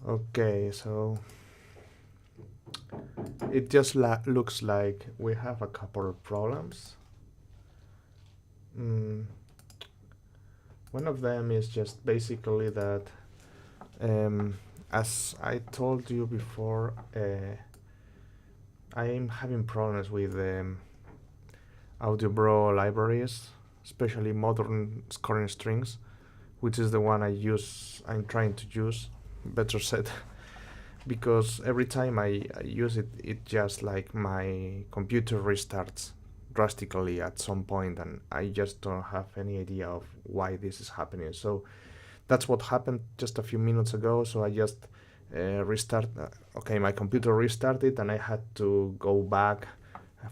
Okay, so it just looks like we have a couple of problems. Mm, one of them is just basically that, um, as I told you before, I'm having problems with AudioBro libraries, especially modern scoring strings, which is the one I'm trying to use, better said, because every time I use it, it just like my computer restarts drastically at some point, and I just don't have any idea of why this is happening. So that's what happened just a few minutes ago. So I just restart. Okay, my computer restarted, and I had to go back.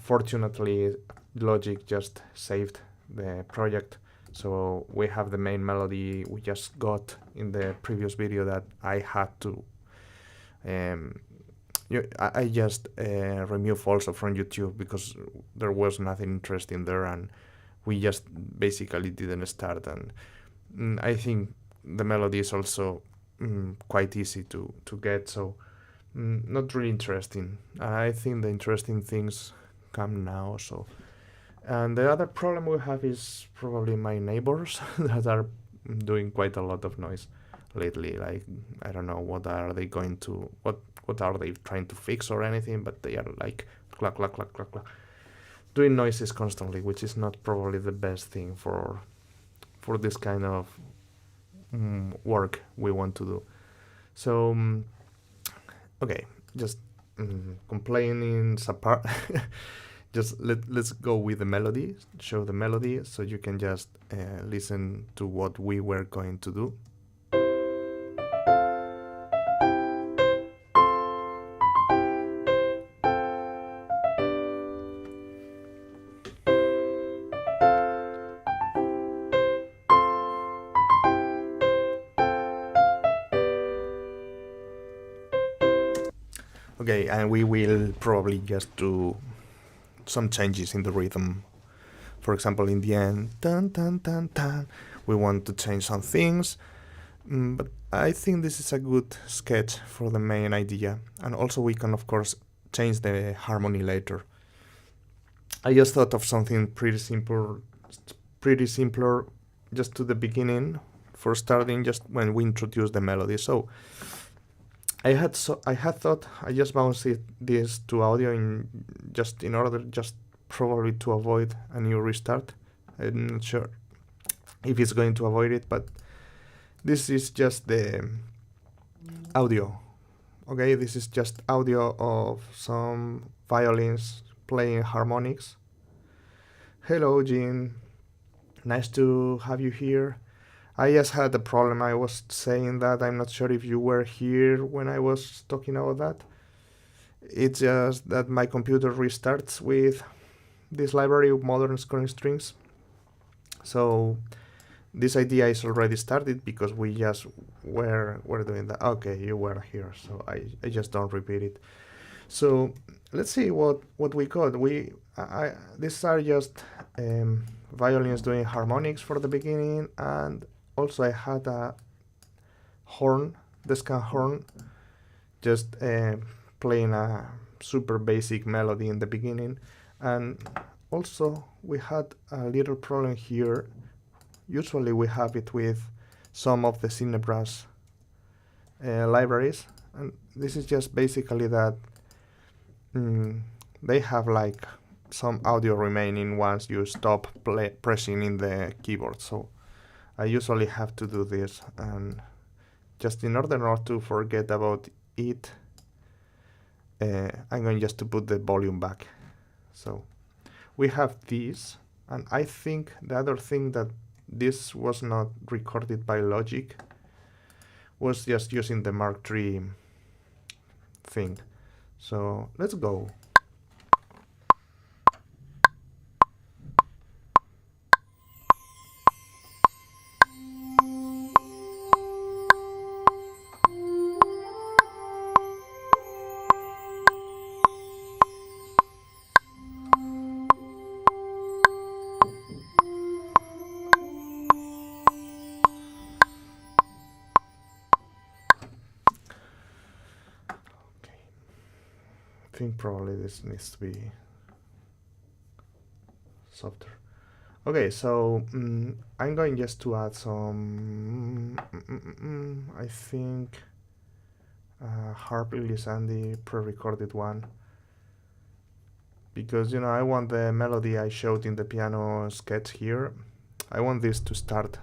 Fortunately, Logic just saved the project, so we have the main melody we just got in the previous video that I had to. Um, I just removed also from YouTube because there was nothing interesting there, and we just basically didn't start. And I think the melody is also quite easy to get, so not really interesting. I think the interesting things come now. So, and the other problem we have is probably my neighbors that are doing quite a lot of noise lately. Like, I don't know what are they going to what are they trying to fix or anything, but they are like clack clack clack clack clack doing noises constantly, which is not probably the best thing for this kind of work we want to do. So okay, just complaining apart. Just let's go with the melody, show the melody, so you can just listen to what we were going to do. Okay, and we will probably just do some changes in the rhythm. For example, in the end, dun dun dun dun, we want to change some things, but I think this is a good sketch for the main idea. And also we can, of course, change the harmony later. I just thought of something pretty simpler, just to the beginning, for starting, just when we introduce the melody. So I had thought I just bounced this to audio in order just probably to avoid a new restart. I'm not sure if it's going to avoid it, but this is just the audio. Okay, this is just audio of some violins playing harmonics. Hello, Jean. Nice to have you here. I just had a problem. I was saying that I'm not sure if you were here when I was talking about that. It's just that my computer restarts with this library of modern scoring strings. So this idea is already started because we just were doing that. Okay, you were here, so I just don't repeat it. So let's see what we got. These are just violins doing harmonics for the beginning, and also I had a horn, Descan horn, just playing a super basic melody in the beginning. And also we had a little problem here. Usually we have it with some of the Cinebrass libraries, and this is just basically that they have like some audio remaining once you stop pressing in the keyboard. So I usually have to do this, and just in order not to forget about it, I'm going just to put the volume back. So we have this, and I think the other thing that this was not recorded by Logic was just using the Mark III thing. So let's go. think probably this needs to be softer. Okay, so I'm going just to add some, I think, harp glissandi pre-recorded one, because I want the melody I showed in the piano sketch here. I want this to start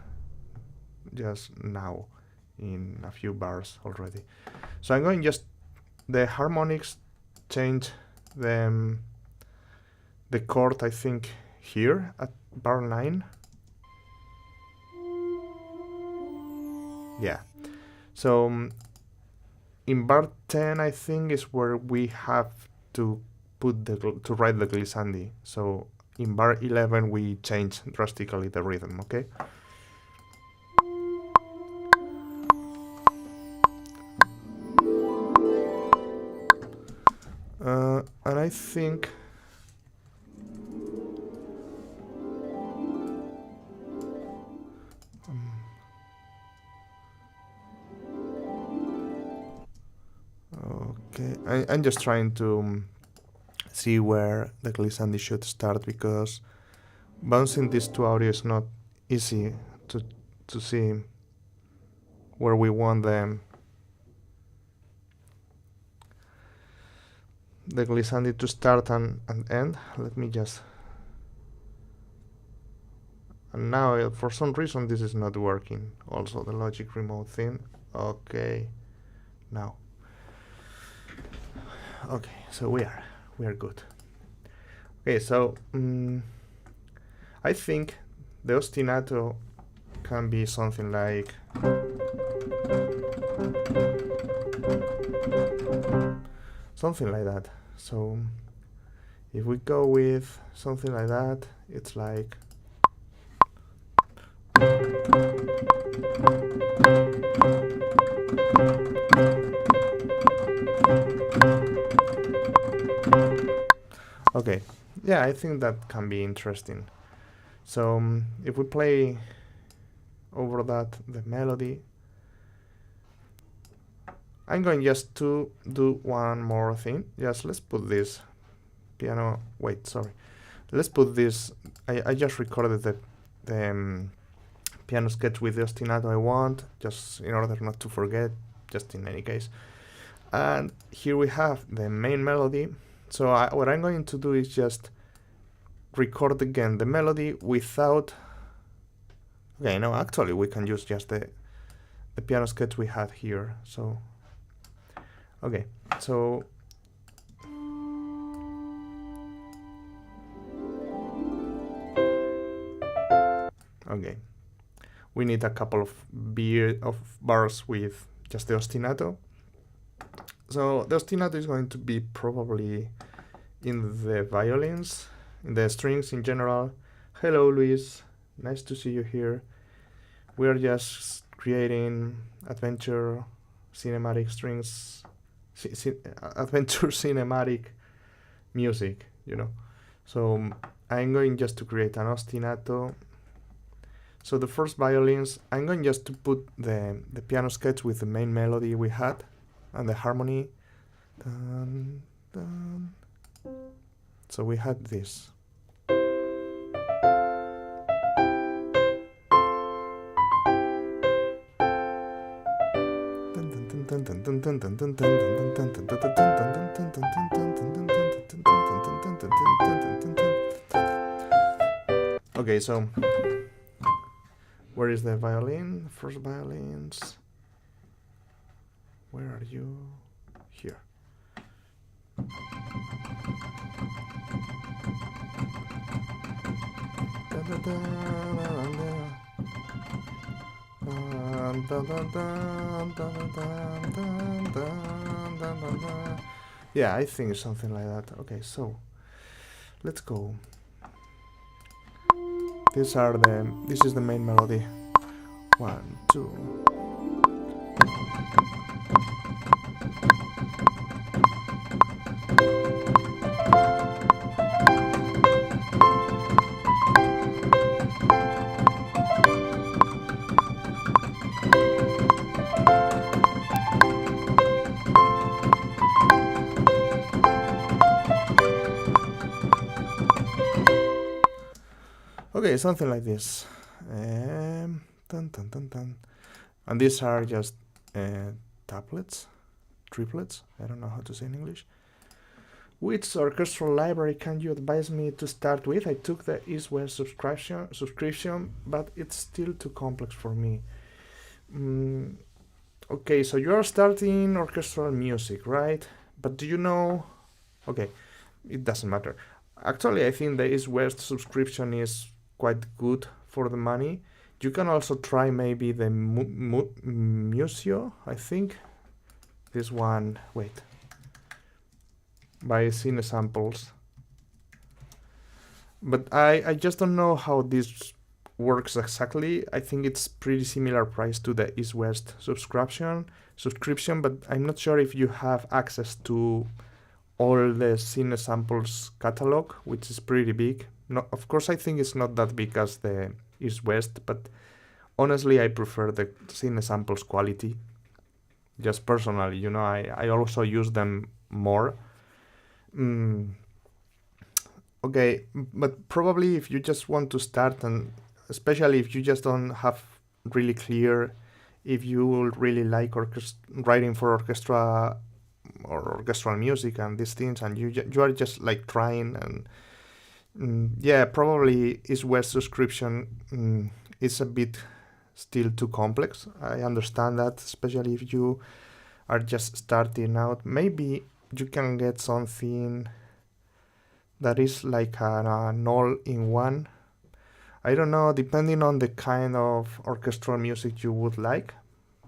just now in a few bars already. So I'm going just the harmonics change the chord, I think, here at bar 9. Yeah. So in bar 10, I think, is where we have to write the glissandi. So in bar 11 we change drastically the rhythm, okay? And I think okay, I'm just trying to see where the glissandi should start, because bouncing these two audio is not easy to see where we want the glissandi to start and end. Let me just... And now, for some reason, this is not working. Also, the Logic remote thing. Okay, now. Okay, so we are good. Okay, so I think the ostinato can be something like that. So if we go with something like that, it's like okay, yeah, I think that can be interesting. So if we play over that the melody, I'm going just to do one more thing. Just let's put this piano. Wait, sorry. Let's put this. I just recorded the piano sketch with the ostinato I want, just in order not to forget, just in any case. And here we have the main melody. So what I'm going to do is just record again the melody without... Okay, no, actually we can use just the piano sketch we had here. So, okay, so... Okay, we need a couple of bars with just the ostinato. So the ostinato is going to be probably in the violins, in the strings in general. Hello, Luis. Nice to see you here. We are just creating adventure cinematic strings, adventure cinematic music, So I'm going just to create an ostinato. So the first violins, I'm going just to put the piano sketch with the main melody we had and the harmony. Dun, dun. So we had this. Okay, so where is the violin? First violins. Where are you? Here. Yeah, I think something like that. Okay, so let's go. This is the main melody. 1, 2. Okay, something like this. Dun, dun, dun, dun. And these are just triplets. I don't know how to say in English. Which orchestral library can you advise me to start with? I took the East-West subscription, but it's still too complex for me. Okay, so you are starting orchestral music, right? But do you know? Okay, it doesn't matter. Actually, I think the East-West subscription is quite good for the money. You can also try maybe the Museo, I think. This one, wait. By Cine Samples. But I just don't know how this works exactly. I think it's pretty similar price to the East-West subscription, but I'm not sure if you have access to all the Cine Samples catalog, which is pretty big. No, of course, I think it's not that big as the East-West, but honestly, I prefer the Cine Samples quality. Just personally, you know, I also use them more. Okay, but probably if you just want to start, and especially if you just don't have really clear if you will really like writing for orchestra or orchestral music and these things, and you are just like trying, and yeah, probably East-West subscription is a bit still too complex. I understand that, especially if you are just starting out. Maybe you can get something that is like an all-in-one. I don't know, depending on the kind of orchestral music you would like,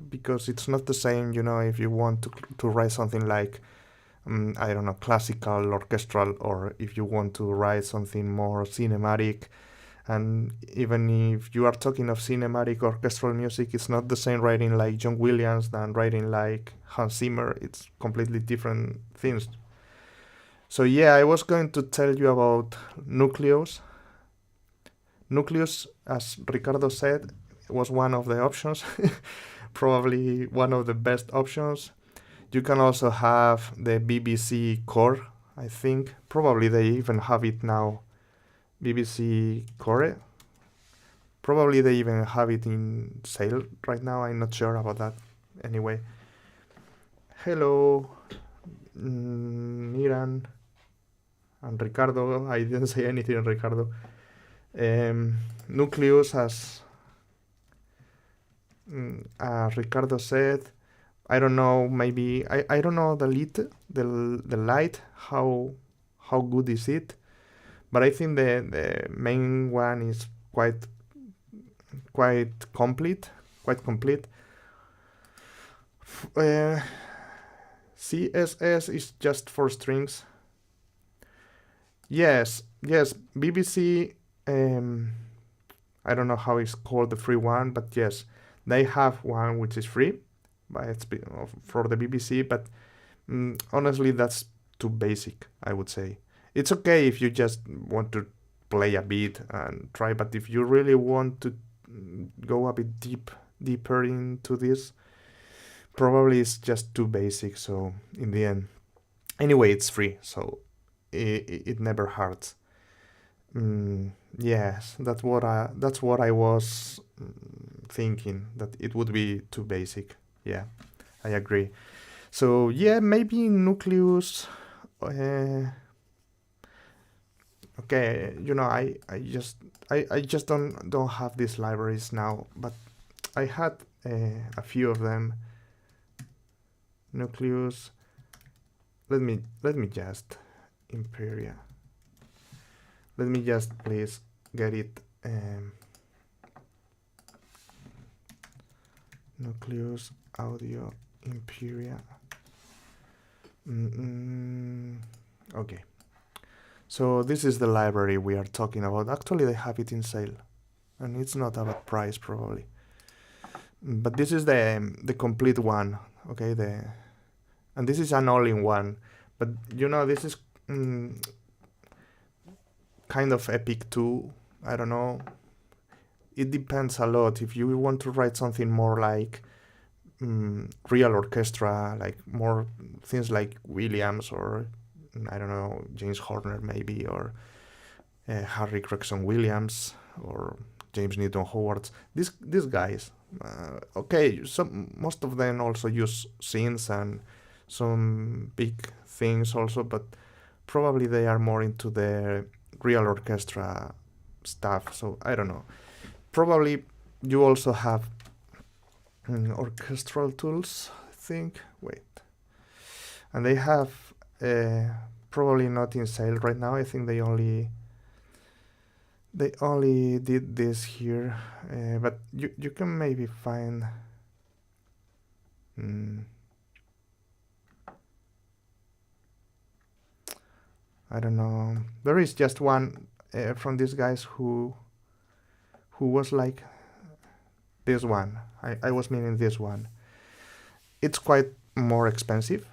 because it's not the same, you know, if you want to write something like, I don't know, classical, orchestral, or if you want to write something more cinematic. And even if you are talking of cinematic orchestral music, it's not the same writing like John Williams than writing like Hans Zimmer. It's completely different things. So yeah, I was going to tell you about Nucleus. Nucleus, as Ricardo said, was one of the options, probably one of the best options. You can also have the BBC Core, I think. Probably they even have it now. BBC Core. Probably they even have it in sale right now. I'm not sure about that. Anyway. Hello, Niran and Ricardo. I didn't say anything, Ricardo. Nucleus, as Ricardo said, I don't know, maybe I don't know the light, how good is it, but I think the main one is quite complete. CSS is just for strings. Yes, BBC. I don't know how it's called, the free one, but yes, they have one which is free, but it's for the BBC. But honestly, that's too basic, I would say. It's okay if you just want to play a bit and try, but if you really want to go a bit deeper into this, probably it's just too basic. So in the end, anyway, it's free, so it never hurts. Yes, that's what I was thinking, that it would be too basic. Yeah, I agree. So yeah, maybe Nucleus. Okay, you know, I just don't have these libraries now, but I had a few of them. Nucleus. Let me just Imperia. Let me just please get it. Nucleus Audio Imperia. Okay. So this is the library we are talking about. Actually, they have it in sale, and it's not a bad price probably. But this is the complete one. Okay, and this is an all-in-one. But you know, this is kind of epic too. I don't know. It depends a lot. If you want to write something more like real orchestra, like more things like Williams, or I don't know, James Horner maybe, or Harry Gregson Williams, or James Newton Howard. These guys, okay, most of them also use synths and some big things also, but probably they are more into the real orchestra stuff. So I don't know. Probably you also have orchestral tools, I think. Wait, and they have probably not in sale right now. I think they only did this here, but you can maybe find. I don't know. There is just one from these guys who was like this one. I was meaning this one. It's quite more expensive,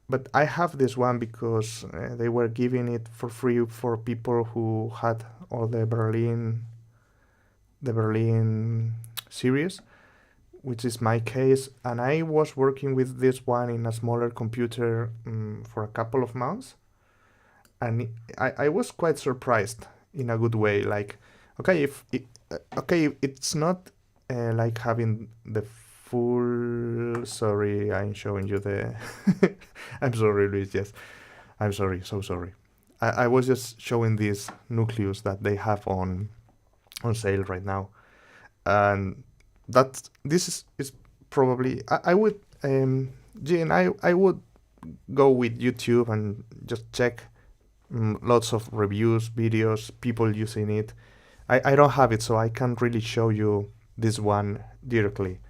but I have this one because they were giving it for free for people who had all the Berlin series, which is my case. And I was working with this one in a smaller computer for a couple of months, and I was quite surprised in a good way. Like, okay, it's not like having the full. Sorry, I'm showing you the. I'm sorry, Luis. Yes, I'm sorry. So sorry. I was just showing this Nucleus that they have on sale right now, and this is probably I would Jean, I would go with YouTube and just check lots of reviews, videos, people using it. I don't have it, so I can't really show you this one directly.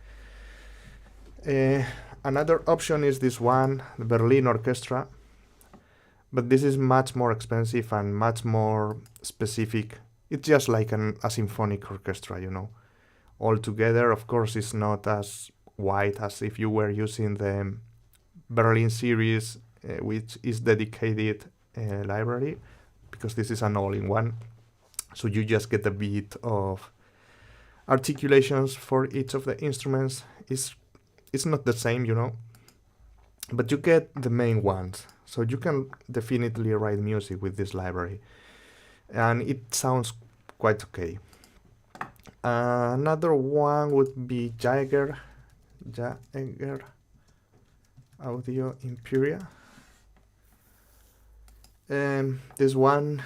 Another option is this one, the Berlin Orchestra, but this is much more expensive and much more specific. It's just like a symphonic orchestra, you know. Altogether, of course, it's not as wide as if you were using the Berlin series, which is dedicated library, because this is an all-in-one. So you just get a bit of articulations for each of the instruments. It's not the same, you know, but you get the main ones. So you can definitely write music with this library, and it sounds quite okay. Another one would be Jaeger Audio Imperia. This one,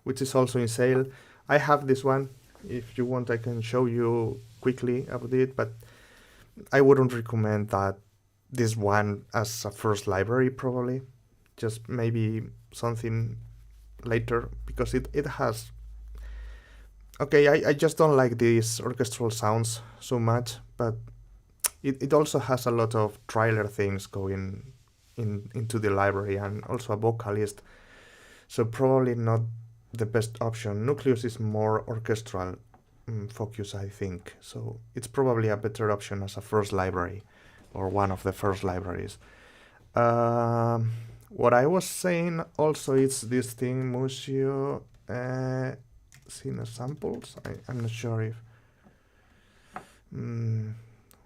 which is also in sale. I have this one. If you want, I can show you quickly about it, but I wouldn't recommend that this one as a first library, probably. Just maybe something later, because it has... Okay, I just don't like these orchestral sounds so much, but it also has a lot of trailer things going into the library, and also a vocalist, so probably not the best option. Nucleus is more orchestral focus, I think, so it's probably a better option as a first library, or one of the first libraries. What I was saying also is this thing, Musio Cine Samples. I'm not sure if...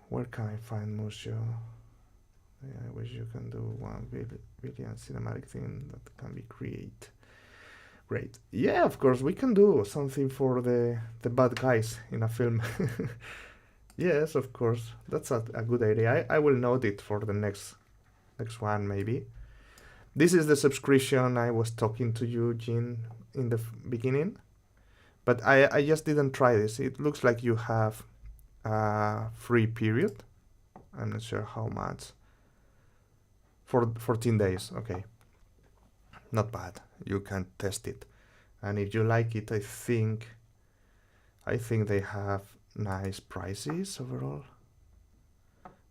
where can I find Musio? Yeah, I wish you can do 1 billion cinematic thing that can be great. Yeah, of course, we can do something for the bad guys in a film. Yes, of course. That's a good idea. I will note it for the next one, maybe. This is the subscription I was talking to you, Jean, in the beginning. But I just didn't try this. It looks like you have a free period. I'm not sure how much. For 14 days, okay. Not bad. You can test it. And if you like it, I think they have nice prices overall.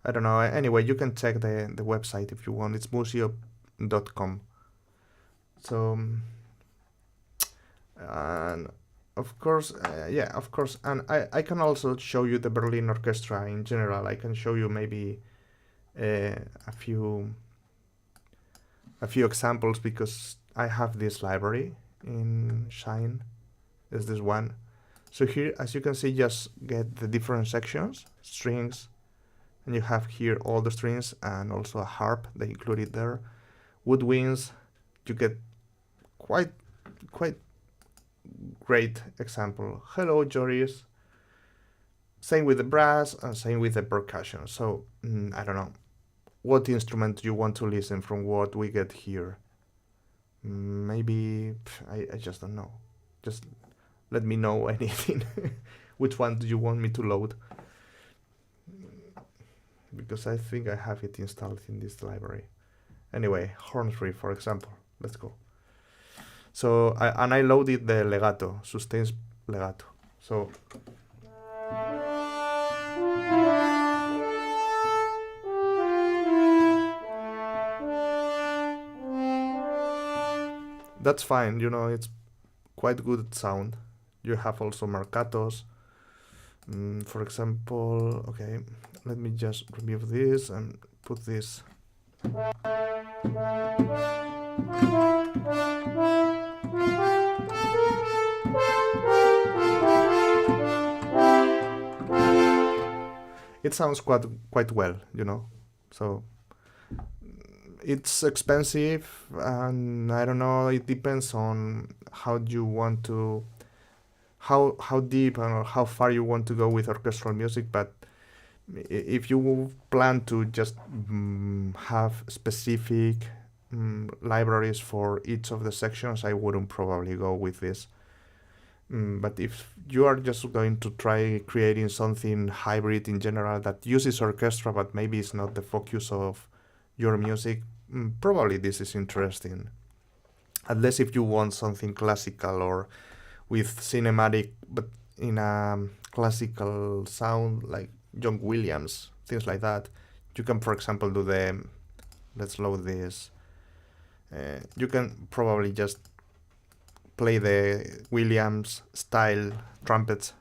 I don't know. Anyway, you can check the website if you want. It's musio.com. So, and of course, and I can also show you the Berlin Orchestra in general. I can show you maybe a few examples, because I have this library in Shine. There's this one. So here, as you can see, just get the different sections, strings, and you have here all the strings, and also a harp, they included there. Woodwinds, you get quite great example. Hello, Joris. Same with the brass and same with the percussion. So I don't know. What instrument do you want to listen from what we get here? Maybe I just don't know. Just let me know anything. Which one do you want me to load? Because I think I have it installed in this library. Anyway, Hornsby, for example. Let's go. So I loaded the legato, sustains legato. So that's fine, it's quite good sound. You have also marcatos. For example, okay, let me just remove this and put this. It sounds quite well, So it's expensive, and I don't know. It depends on how you want to, how deep or how far you want to go with orchestral music. But if you plan to just have specific libraries for each of the sections, I wouldn't probably go with this. But if you are just going to try creating something hybrid in general that uses orchestra, but maybe it's not the focus of your music, probably this is interesting. Unless if you want something classical or with cinematic, but in a classical sound like John Williams, things like that, you can, for example, do the, let's load this. You can probably just play the Williams style trumpets.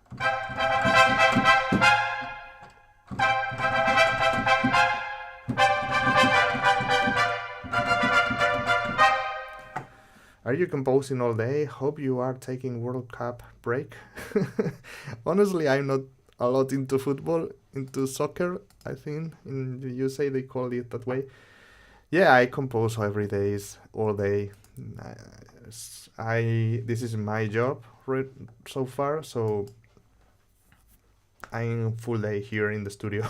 Are you composing all day? Hope you are taking World Cup break. Honestly, I'm not a lot into football, into soccer. I think in the USA they call it that way. Yeah, I compose every day, all day. This is my job so far, so I'm full day here in the studio.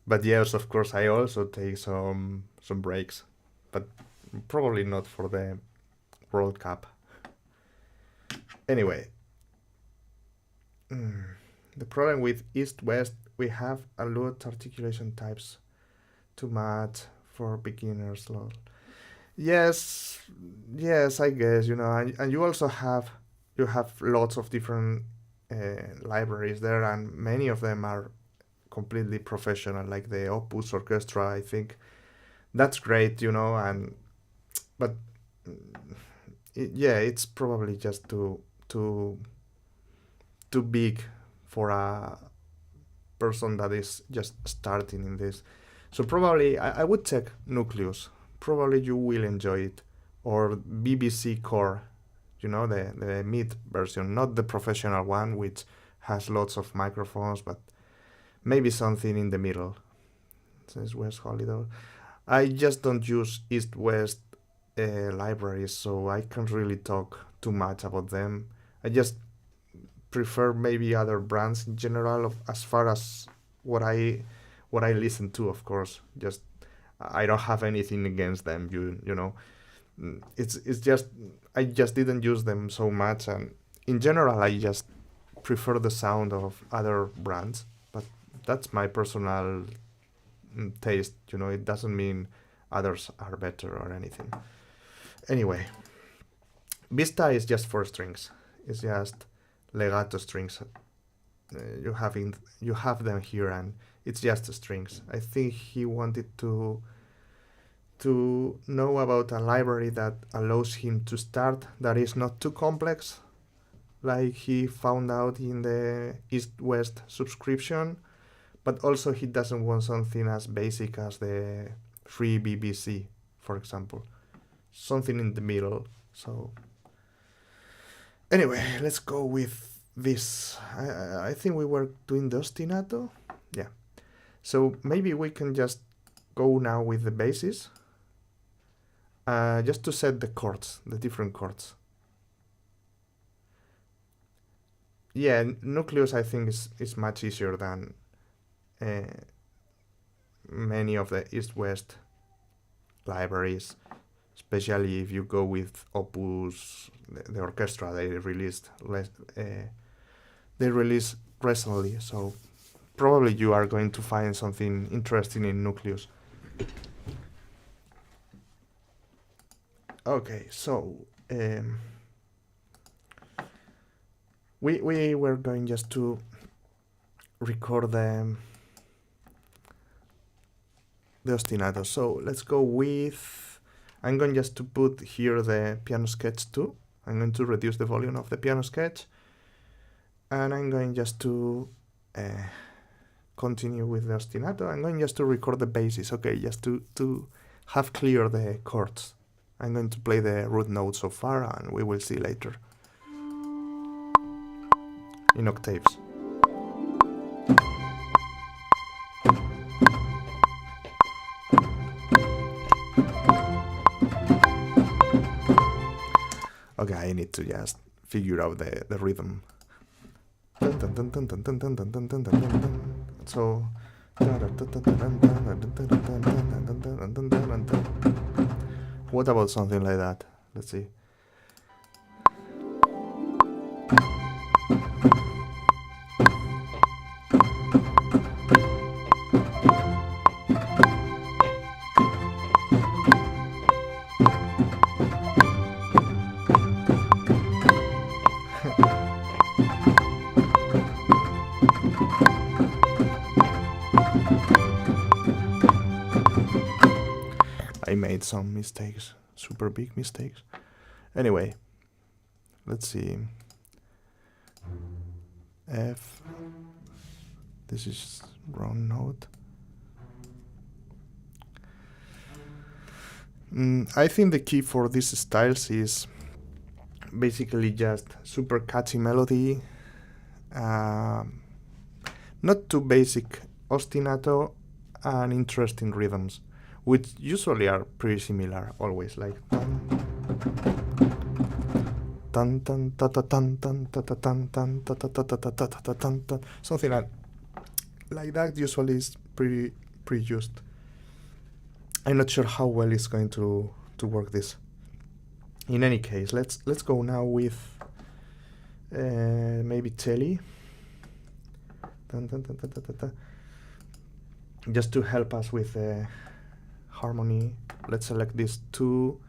But yes, of course, I also take some breaks, but probably not for the World Cup. Anyway, the problem with East-West, we have a lot articulation types too much for beginners. Yes, I guess, and you also have lots of different libraries there, and many of them are completely professional, like the Opus Orchestra. I think that's great, but it's probably just too big for a person that is just starting in this. So probably I would check Nucleus. Probably you will enjoy it, or BBC Core, the mid version, not the professional one, which has lots of microphones, but maybe something in the middle. Says West Holiday. I just don't use East-West libraries, so I can't really talk too much about them. I just prefer maybe other brands in general, as far as what I listen to, of course. Just I don't have anything against them, you know. It's just I just didn't use them so much, and in general I just prefer the sound of other brands. But that's my personal taste, It doesn't mean others are better or anything. Anyway, Vista is just 4 strings. It's just legato strings. You have them here, and it's just strings. I think he wanted to know about a library that allows him to start, that is not too complex, like he found out in the East-West subscription, but also he doesn't want something as basic as the free BBC, for example. Something in the middle. So anyway, let's go with this. I think we were doing the ostinato. Yeah. So maybe we can just go now with the basis. Just to set the chords, the different chords. yeah, Nucleus I think is much easier than many of the East-West libraries, especially if you go with Opus, the orchestra they released they released recently. So probably you are going to find something interesting in Nucleus. Okay, so we were going just to record the ostinato. So let's go with, I'm going just to put here the piano sketch too. I'm going to reduce the volume of the piano sketch, and I'm going just to continue with the ostinato. I'm going just to record the bases, okay, just to have clear the chords. I'm going to play the root notes so far, and we will see later in octaves. Okay, I need to just figure out the rhythm. So what about something like that? Let's see. I made some mistakes, super big mistakes. Anyway, let's see. F. This is wrong note. I think the key for these styles is basically just super catchy melody, not too basic ostinato, and interesting rhythms, which usually are pretty similar always, like tan tan ta ta tan tan ta ta tan tan ta ta ta ta ta ta ta tan tan, something like that. Usually is pretty used. I'm not sure how well it's going to work this. In any case, let's go now with maybe Telly, just to help us with the harmony. Let's select these two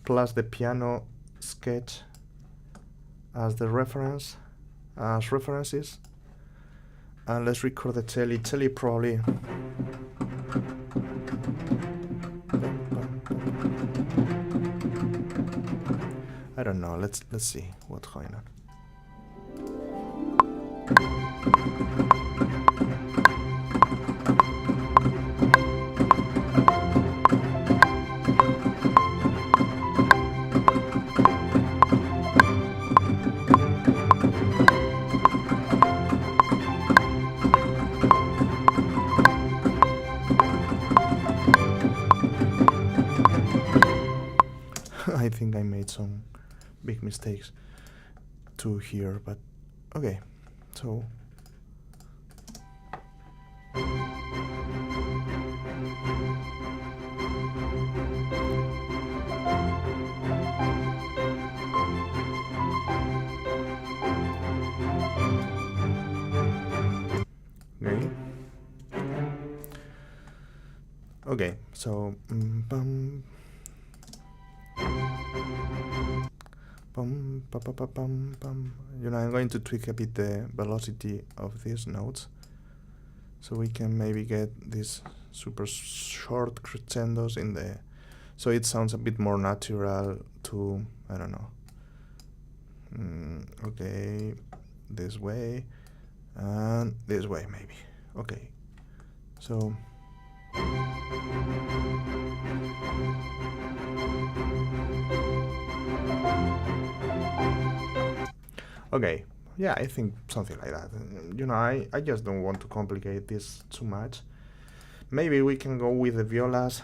plus the piano sketch as the references, and let's record the Telly. Telly probably. I don't know. Let's see what's going on. I think I made some big mistakes too here, but okay, so okay, so bum bum ba ba ba bum bum. I'm going to tweak a bit the velocity of these notes, so we can maybe get these super short crescendos in the, so it sounds a bit more natural to, I don't know. Okay, this way and this way maybe. Okay, so okay, yeah, I think something like that. I just don't want to complicate this too much. Maybe we can go with the violas.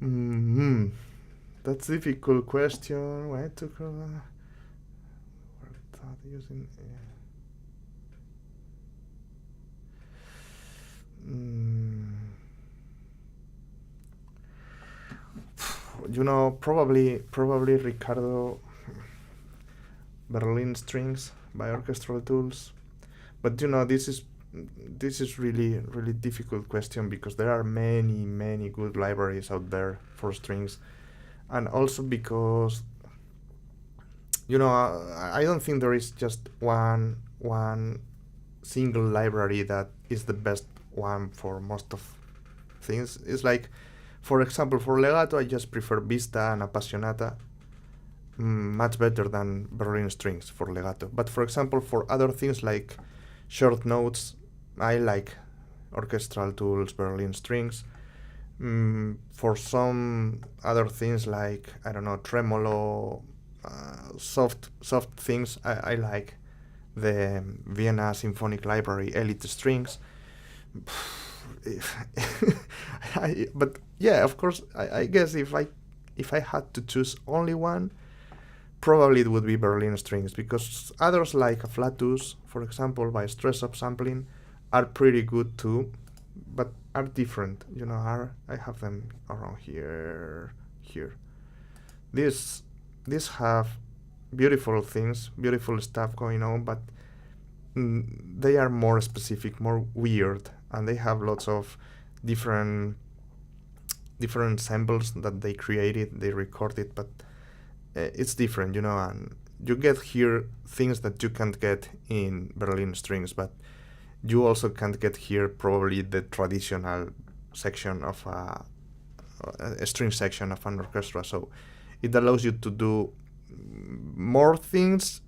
mm, that's a difficult question. Why to without using. Mm, probably Ricardo Berlin strings by Orchestral Tools. But this is really difficult question because there are many good libraries out there for strings, and also because I don't think there is just one single library that is the best one for most of things. It's like, for example, for legato, I just prefer Vista and Appassionata much better than Berlin strings for legato. But for example, for other things like short notes, I like Orchestral Tools, Berlin strings. For some other things like, I don't know, tremolo, soft things, I like the Vienna Symphonic Library Elite strings. But yeah, of course, I guess if I had to choose only one, probably it would be Berlin strings, because others like Afflatus, for example, by Stress Upsampling, are pretty good too, but are different. I have them around here. These have beautiful things, beautiful stuff going on, but they are more specific, more weird, and they have lots of different samples that they created, they recorded, but it's different, and you get here things that you can't get in Berlin strings, but you also can't get here probably the traditional section of a string section of an orchestra. So it allows you to do more things,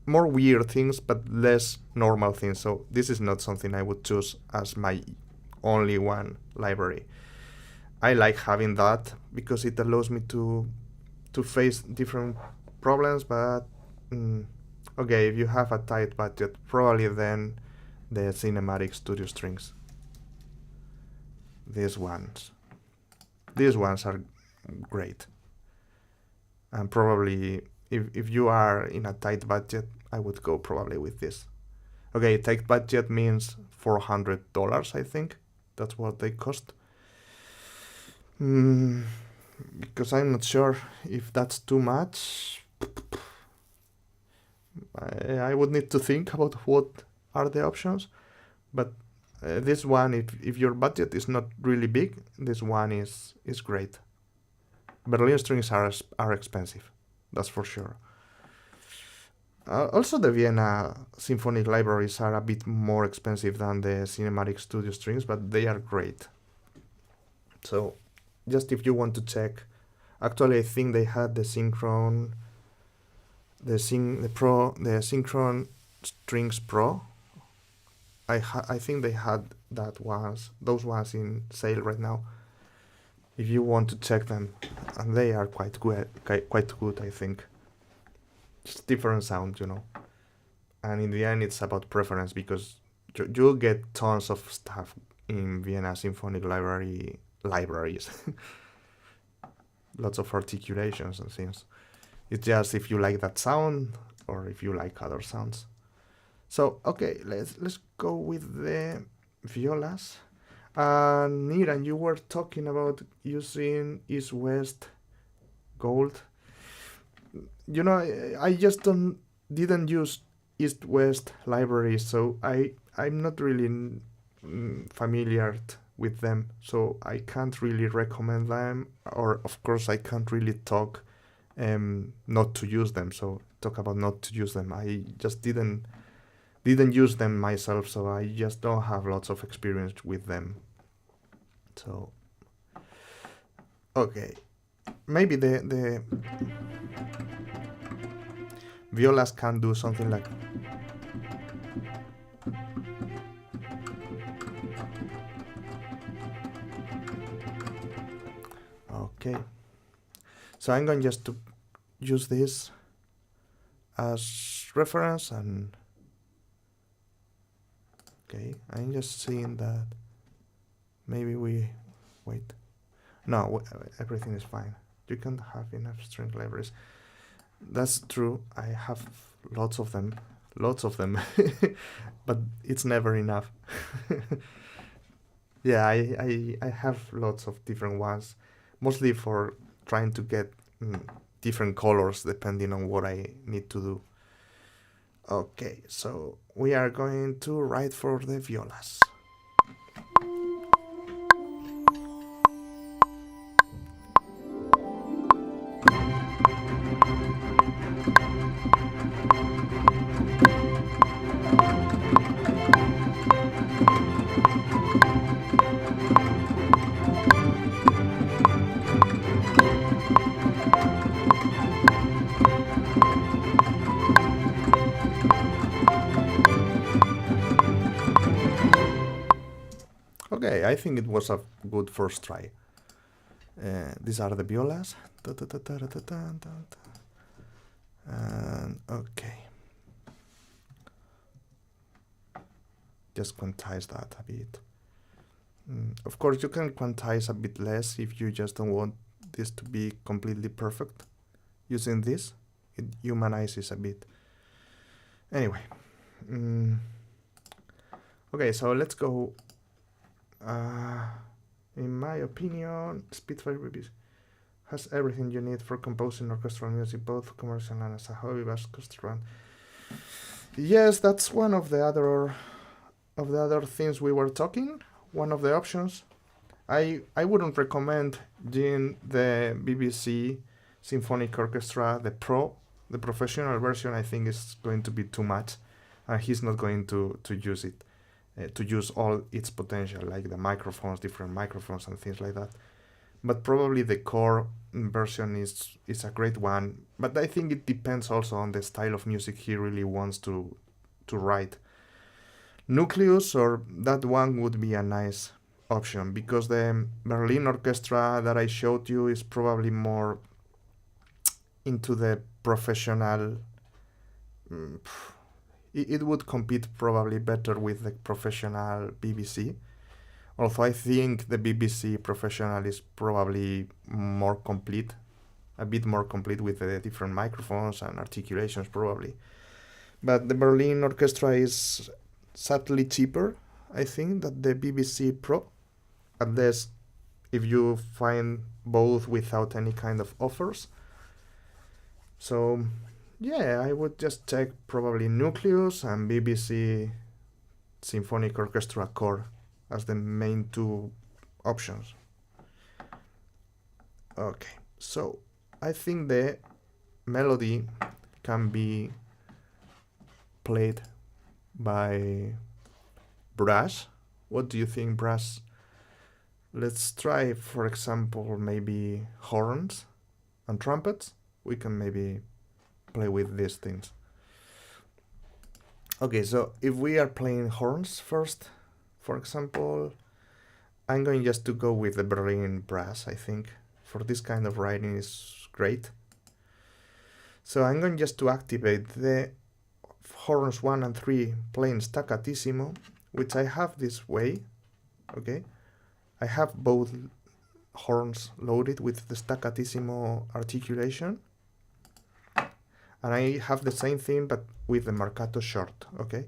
more weird things, but less normal things. So this is not something I would choose as my only one library. I like having that because it allows me to face different problems, but okay, if you have a tight budget, probably then the Cinematic Studio strings. These ones are great. And probably if you are in a tight budget, I would go probably with this. Okay, tight budget means $400, I think. That's what they cost. Because I'm not sure if that's too much. I would need to think about what are the options, but this one, if your budget is not really big, this one is great. Berlin strings are expensive, that's for sure. Also, the Vienna Symphonic Libraries are a bit more expensive than the Cinematic Studio strings, but they are great. So, just if you want to check, actually I think they had the Synchron Strings Pro. I think they had those ones in sale right now. If you want to check them, and they are quite good, I think. Just different sound, And in the end, it's about preference, because you get tons of stuff in Vienna Symphonic libraries. Lots of articulations and things. It's just if you like that sound or if you like other sounds. So okay, let's go with the violas. Niran, you were talking about using East-West Gold. I just didn't use East-West libraries, so I'm not really familiar with them, so I can't really recommend them, or of course I can't really talk not to use them. So talk about not to use them. I just didn't use them myself, so I just don't have lots of experience with them. So okay, maybe the violas can do something like okay. So I'm going just to use this as reference, and okay, I'm just seeing that maybe we wait. No, everything is fine. You can't have enough string libraries. That's true. I have lots of them, but it's never enough. Yeah, I have lots of different ones, mostly for trying to get different colors depending on what I need to do. Okay, so we are going to write for the violas. Okay, I think it was a good first try. These are the violas. And okay. Just quantize that a bit. Of course, you can quantize a bit less if you just don't want this to be completely perfect. Using this, it humanizes a bit. Anyway. Okay, so let's go. In my opinion, Spitfire BBC has everything you need for composing orchestral music, both commercial and as a hobby orchestra. Yes, that's one of the other things we were talking. One of the options. I wouldn't recommend doing the BBC Symphonic Orchestra, the professional version. I think is going to be too much, and he's not going to use it. To use all its potential, like the microphones, different microphones and things like that. But probably the core version is a great one. But I think it depends also on the style of music he really wants to write. Nucleus or that one would be a nice option, because the Berlin Orchestra that I showed you is probably more into the professional. It would compete probably better with the professional BBC. Although I think the BBC professional is probably more complete, a bit more complete with the different microphones and articulations probably. But the Berlin Orchestra is subtly cheaper, I think, than the BBC Pro. At least if you find both without any kind of offers. So yeah, I would just check probably Nucleus and BBC Symphonic Orchestra Core as the main two options. Okay, so I think the melody can be played by brass. What do you think, brass? Let's try, for example, maybe horns and trumpets. We can maybe play with these things. Okay, so if we are playing horns first, for example, I'm going just to go with the Berlin brass, I think. For this kind of writing is great. So I'm going just to activate the horns 1 and 3 playing staccatissimo, which I have this way, okay? I have both horns loaded with the staccatissimo articulation. And I have the same thing, but with the marcato short, okay?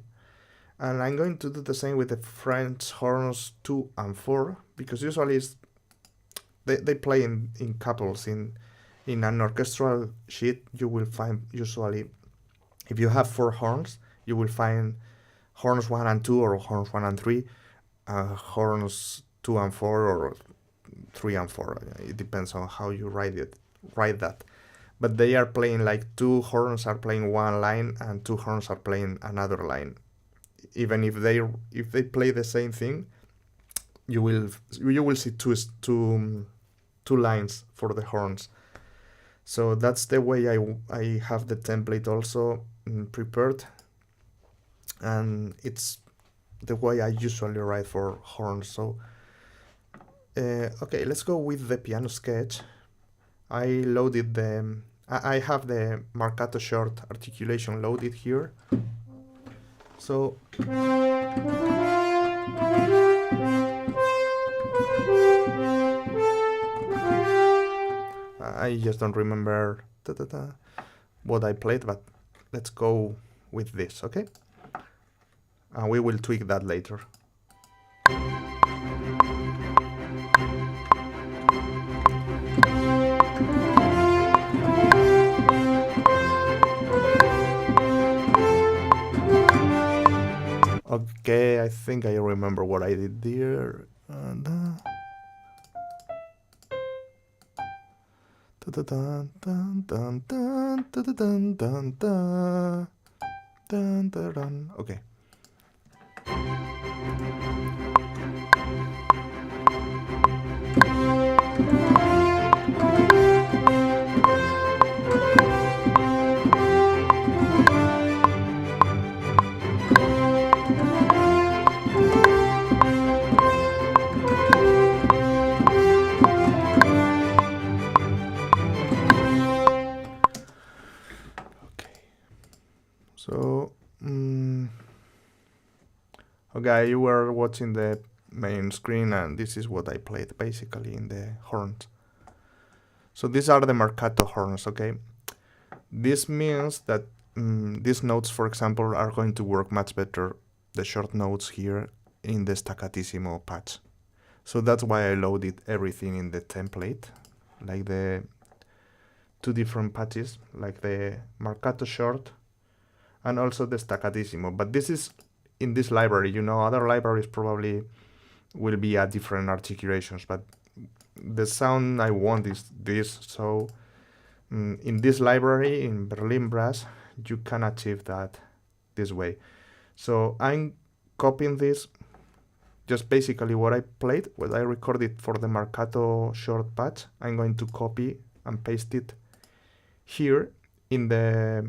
And I'm going to do the same with the French horns 2 and 4, because usually they play in couples. In an orchestral sheet, you will find usually, if you have 4 horns, you will find horns 1 and 2 or horns 1 and 3, horns 2 and 4 or 3 and 4. It depends on how you write that. But they are playing like 2 horns are playing one line and 2 horns are playing another line. Even if they play the same thing, you will see two lines for the horns. So that's the way I have the template also prepared, and it's the way I usually write for horns. So okay, let's go with the piano sketch. I loaded I have the marcato short articulation loaded here. So I just don't remember what I played, but let's go with this, okay? And we will tweak that later. Okay, I think I remember what I did there. Okay. So, okay, you were watching the main screen, and this is what I played basically in the horns. So these are the marcato horns, okay? This means that these notes, for example, are going to work much better, the short notes here, in the staccatissimo patch. So that's why I loaded everything in the template, like the two different patches, like the marcato short and also the staccatissimo. But this is in this library, you know, other libraries probably will be at different articulations, but the sound I want is this. So in this library, in Berlin Brass, you can achieve that this way. So I'm copying this, just basically what I played, what I recorded for the marcato short patch. I'm going to copy and paste it here in the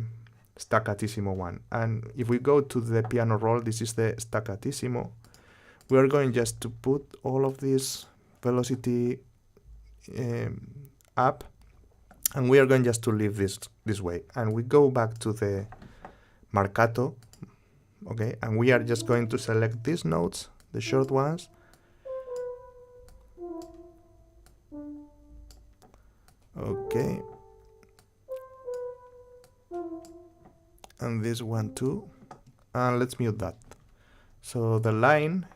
staccatissimo one. And if we go to the piano roll, this is the staccatissimo. We are going just to put all of this velocity up, and we are going just to leave this way. And we go back to the marcato, okay, and we are just going to select these notes, the short ones. Okay. And this one too. And let's mute that. So the line,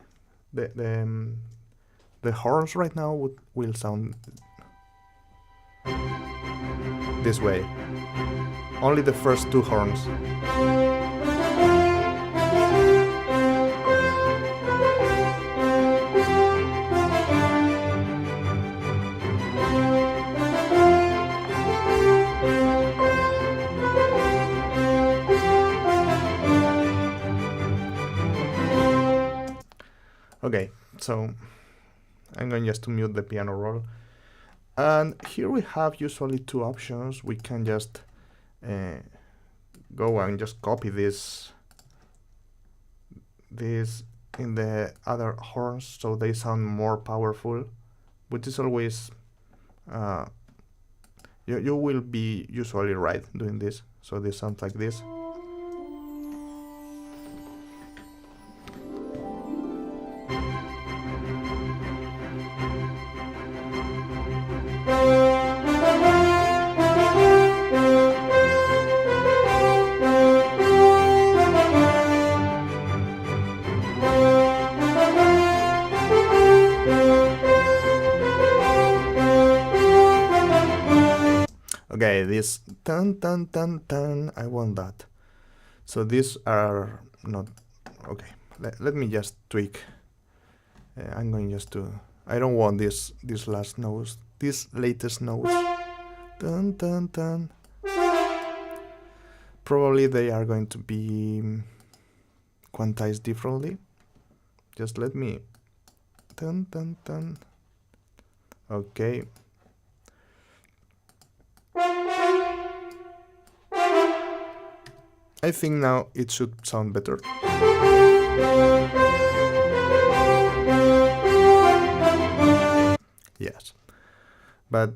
the horns right now will sound this way. Only the first two horns. Okay, so I'm going just to mute the piano roll. And here we have usually two options. We can just go and just copy this in the other horns so they sound more powerful, which is always, you will be usually right doing this. So this sounds like this. Okay, this tan tan tan tan, I want that. So these are not okay. Let me just tweak. I'm going just to. I don't want this last notes, these latest notes. Tan tan tan. Probably they are going to be quantized differently. Just let me. Tan tan tan. Okay. I think now it should sound better. Yes, but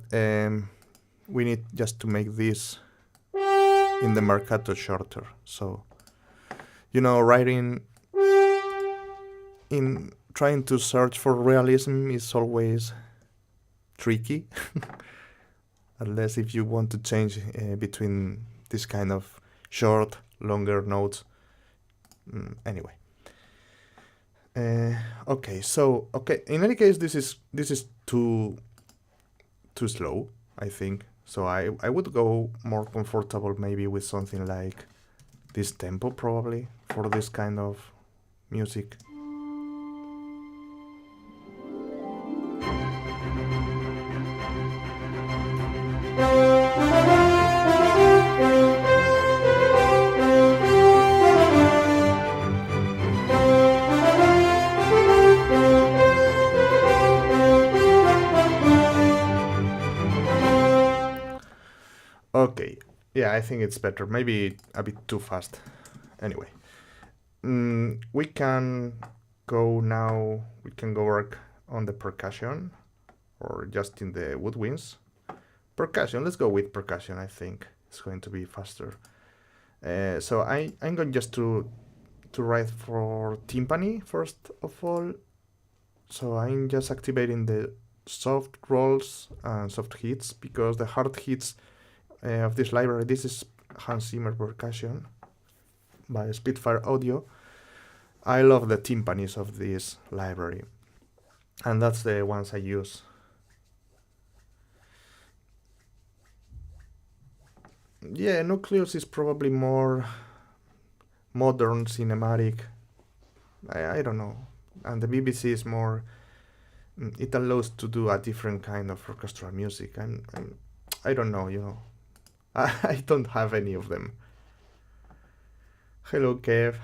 we need just to make this in the marcato shorter. So, you know, writing in trying to search for realism is always tricky. unless if you want to change between this kind of short, longer notes. Anyway. Okay, so in any case, this is too slow, I think. So I would go more comfortable maybe with something like this tempo probably for this kind of music. Okay, yeah, I think it's better. Maybe a bit too fast. Anyway, we can go now. We can go work on the percussion, or just in the woodwinds. Percussion. Let's go with percussion. I think it's going to be faster. So I'm going just to write for timpani first of all. So I'm just activating the soft rolls and soft hits because the hard hits of this library. This is Hans Zimmer percussion by Spitfire Audio. I love the timpanis of this library, and that's the ones I use. Yeah, Nucleus is probably more modern, cinematic. I don't know. And the BBC is more. It allows to do a different kind of orchestral music. I don't know, you know. I don't have any of them. Hello, Kev.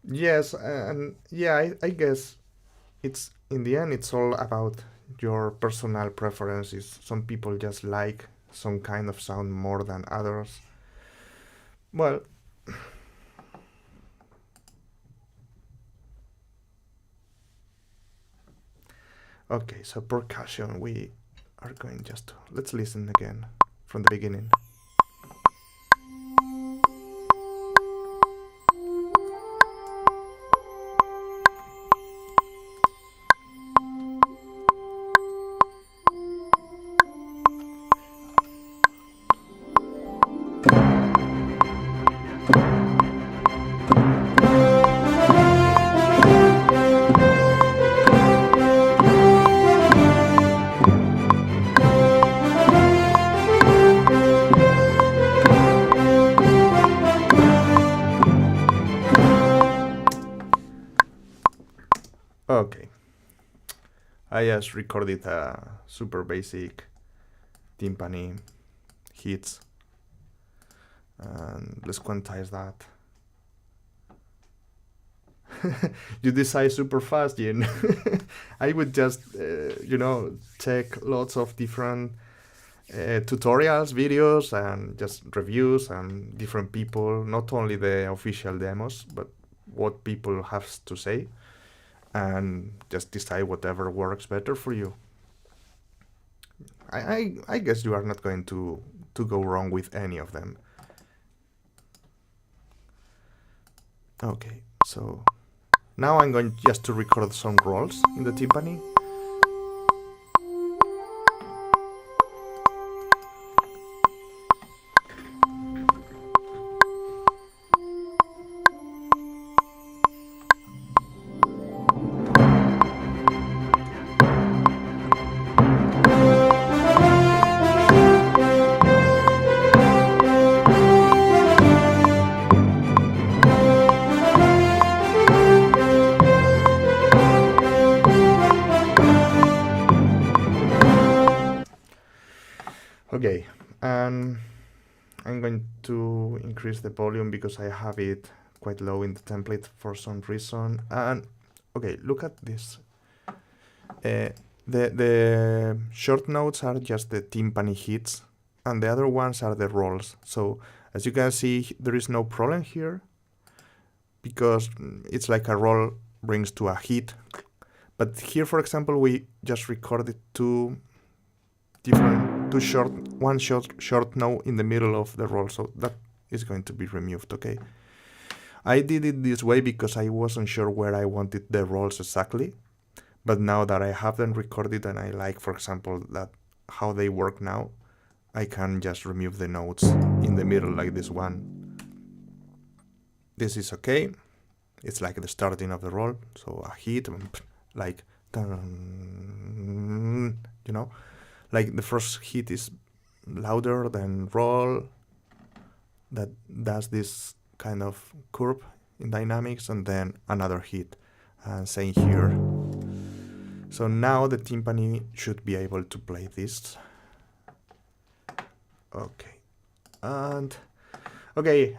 Yes, and yeah, I guess it's in the end it's all about your personal preferences. Some people just like some kind of sound more than others. Well, okay, so percussion, we are going just to let's listen again from the beginning. Okay, I just recorded a super basic timpani hits, and let's quantize that. You decide super fast, Jin. I would just, check lots of different tutorials, videos, and just reviews and different people, not only the official demos, but what people have to say, and just decide whatever works better for you. I guess you are not going to go wrong with any of them. Okay, so now I'm going just to record some rolls in the timpani. Okay, and I'm going to increase the volume because I have it quite low in the template for some reason. And okay, look at this. The short notes are just the timpani hits, and the other ones are the rolls. So as you can see, there is no problem here because it's like a roll brings to a hit. But here, for example, we just recorded one short note in the middle of the roll, so that is going to be removed. Okay. I did it this way because I wasn't sure where I wanted the rolls exactly. But now that I have them recorded and I like, for example, that how they work now, I can just remove the notes in the middle like this one. This is okay. It's like the starting of the roll. So a hit, like, you know, like the first hit is louder than roll. That does this kind of curve in dynamics, and then another hit. And same here. So now the timpani should be able to play this. Okay. And okay,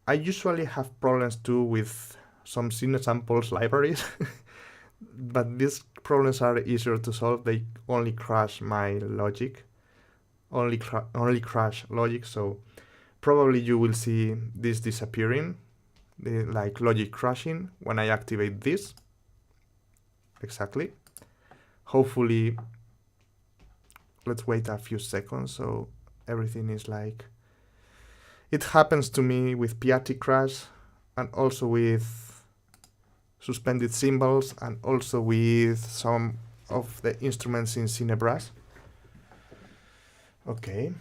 I usually have problems too with some Cinesamples libraries, but these problems are easier to solve. They only crash my logic, only crash logic. So probably you will see this disappearing, like logic crashing when I activate this. Exactly. Hopefully, let's wait a few seconds so everything is like. It happens to me with Piatti crash and also with suspended cymbals and also with some of the instruments in Cinebras. Okay.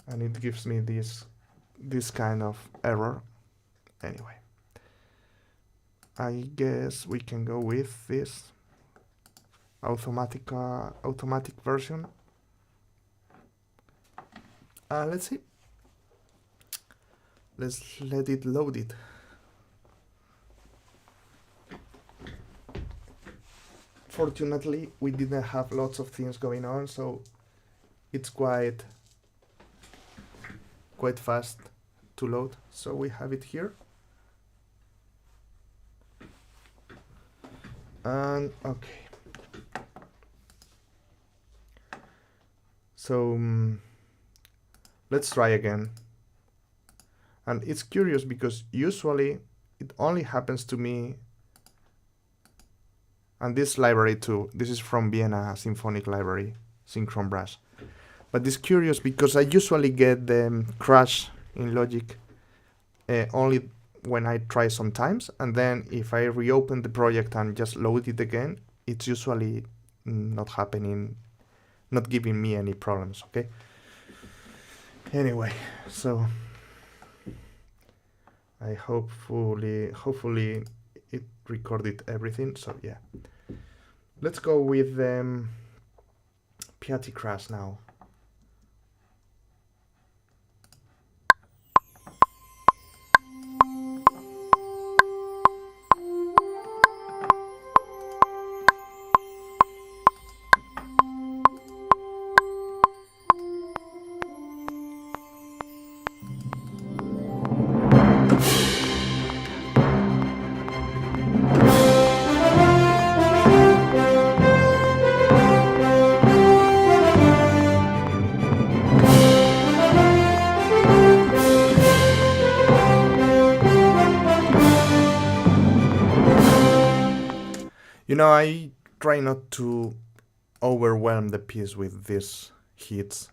And it gives me this kind of error. Anyway, I guess we can go with this automatic version. Let's see. Let's let it load it. Fortunately, we didn't have lots of things going on, so it's quite fast to load. So we have it here. And okay. So let's try again. And it's curious because usually it only happens to me. And this library too, this is from Vienna Symphonic Library, Synchron Brass. But it's curious because I usually get the crash in Logic only when I try sometimes. And then if I reopen the project and just load it again, it's usually not happening, not giving me any problems, okay? Anyway, so I hopefully it recorded everything. So yeah, let's go with Piatti crash now. You know, I try not to overwhelm the piece with these hits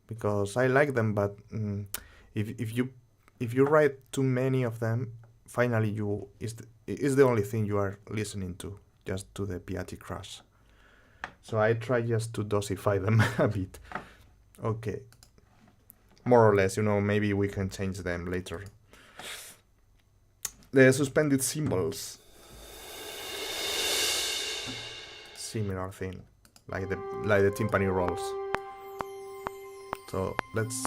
because I like them, but if you write too many of them, finally is the only thing you are listening to, just to the Piatti crash. So I try just to dosify them a bit. Okay, more or less, you know, maybe we can change them later. The suspended cymbals. Similar thing, like the timpani rolls. So let's.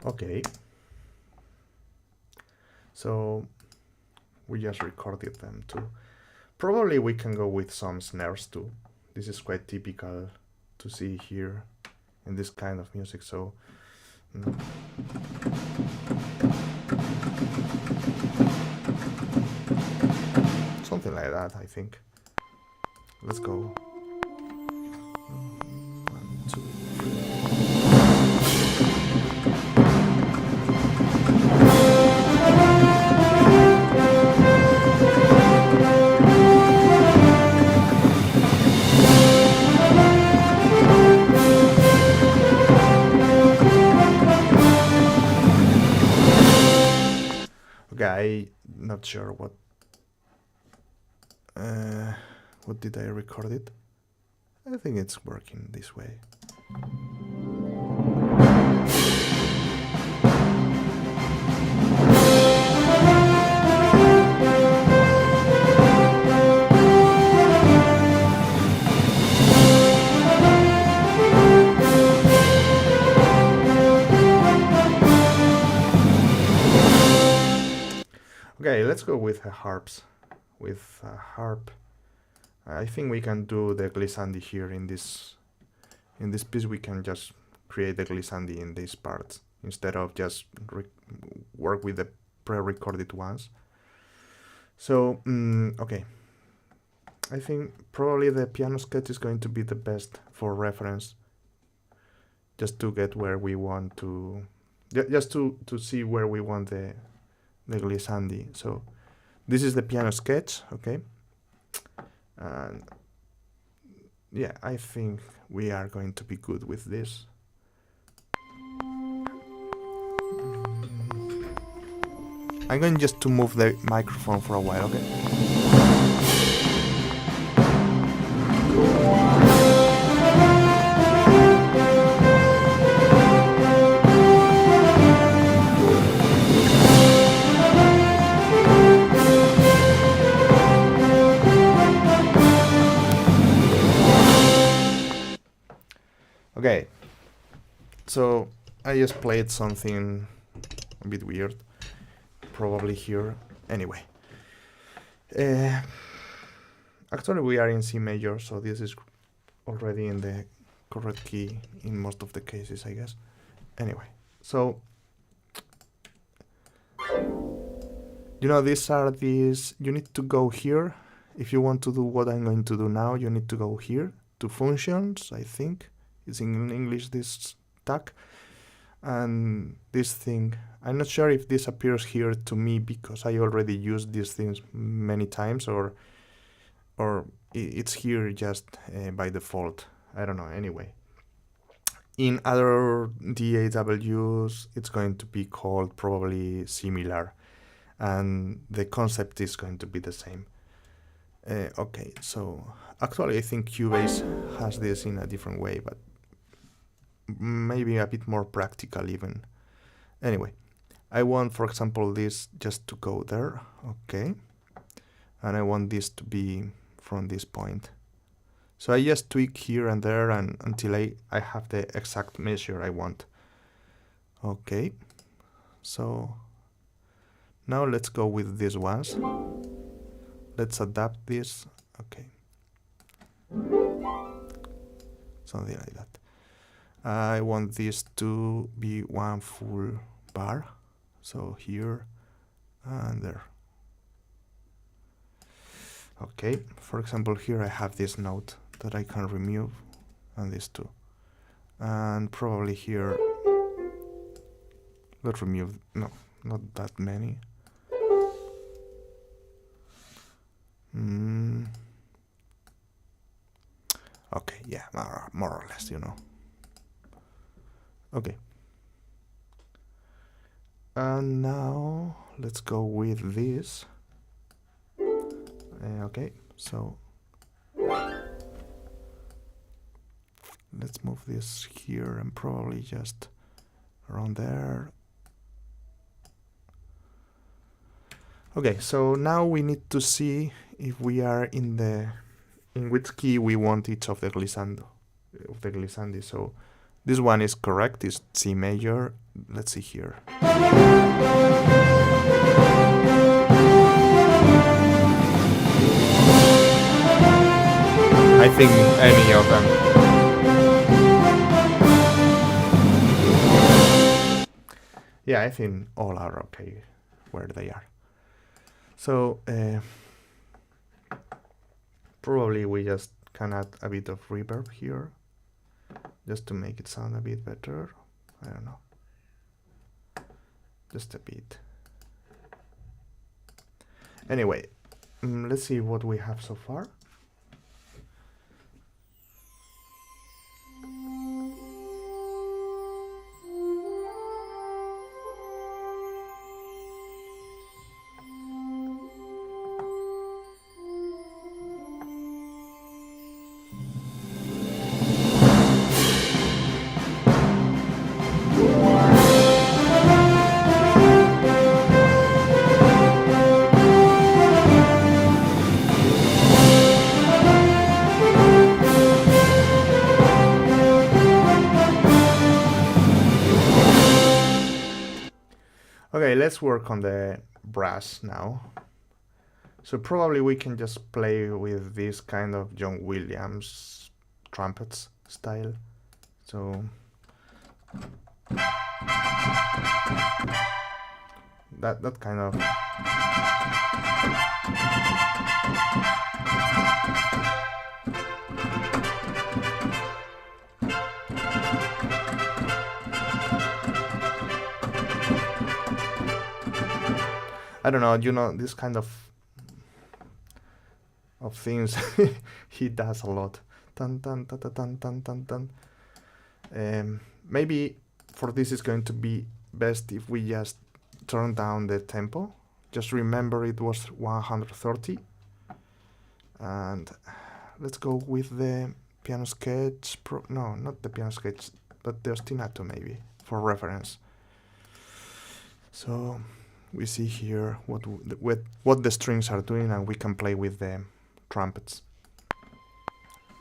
Okay, so we just recorded them too. Probably we can go with some snares too. This is quite typical to see here in this kind of music. So something like that, I think. Let's go. 1, 2, 3. Okay, I'm not sure what did I record it? I think it's working this way. Okay, let's go with harps. With a harp, I think we can do the glissandi here in this piece. We can just create the glissandi in these parts instead of just work with the pre-recorded ones. So okay, I think probably the piano sketch is going to be the best for reference, just to get where we want to, just to see where we want the glissandi. So this is the piano sketch, okay? And yeah, I think we are going to be good with this. I'm going just to move the microphone for a while, okay? Okay, so I just played something a bit weird, probably here. Anyway, actually we are in C major, so this is already in the correct key in most of the cases, I guess. Anyway, so these are these. You need to go here if you want to do what I'm going to do now. You need to go here to functions, I think. It's in English, this tag, and this thing. I'm not sure if this appears here to me because I already used these things many times, or it's here just by default. I don't know. Anyway, in other DAWs, it's going to be called probably similar, and the concept is going to be the same. Okay, so actually I think Cubase has this in a different way, but maybe a bit more practical even. Anyway, I want, for example, this just to go there, okay, and I want this to be from this point. So I just tweak here and there and until I have the exact measure I want. Okay, so now let's go with these ones. Let's adapt this, okay, something like that. I want this to be one full bar, so here and there. Okay, for example, here I have this note that I can remove, and this too. And probably here, let's remove, no, not that many. Okay, yeah, more or less, Okay. And now let's go with this. Okay, so let's move this here and probably just around there. Okay, so now we need to see if we are in which key we want each of the glissandi. So this one is correct, it's C major. Let's see here. I think any of them. Yeah, I think all are okay where they are. So Probably we just can add a bit of reverb here, just to make it sound a bit better. I don't know. Just a bit. Anyway, let's see what we have so far. Okay, let's work on the brass now. So probably we can just play with this kind of John Williams trumpets style. So that kind of I don't know, you know, this kind of things he does a lot. Dun, dun, dun, dun, dun, dun, dun. Maybe for this is going to be best if we just turn down the tempo. Just remember it was 130. And let's go with the piano sketch. No, not the piano sketch, but the ostinato maybe for reference. So we see here what the strings are doing, and we can play with the trumpets.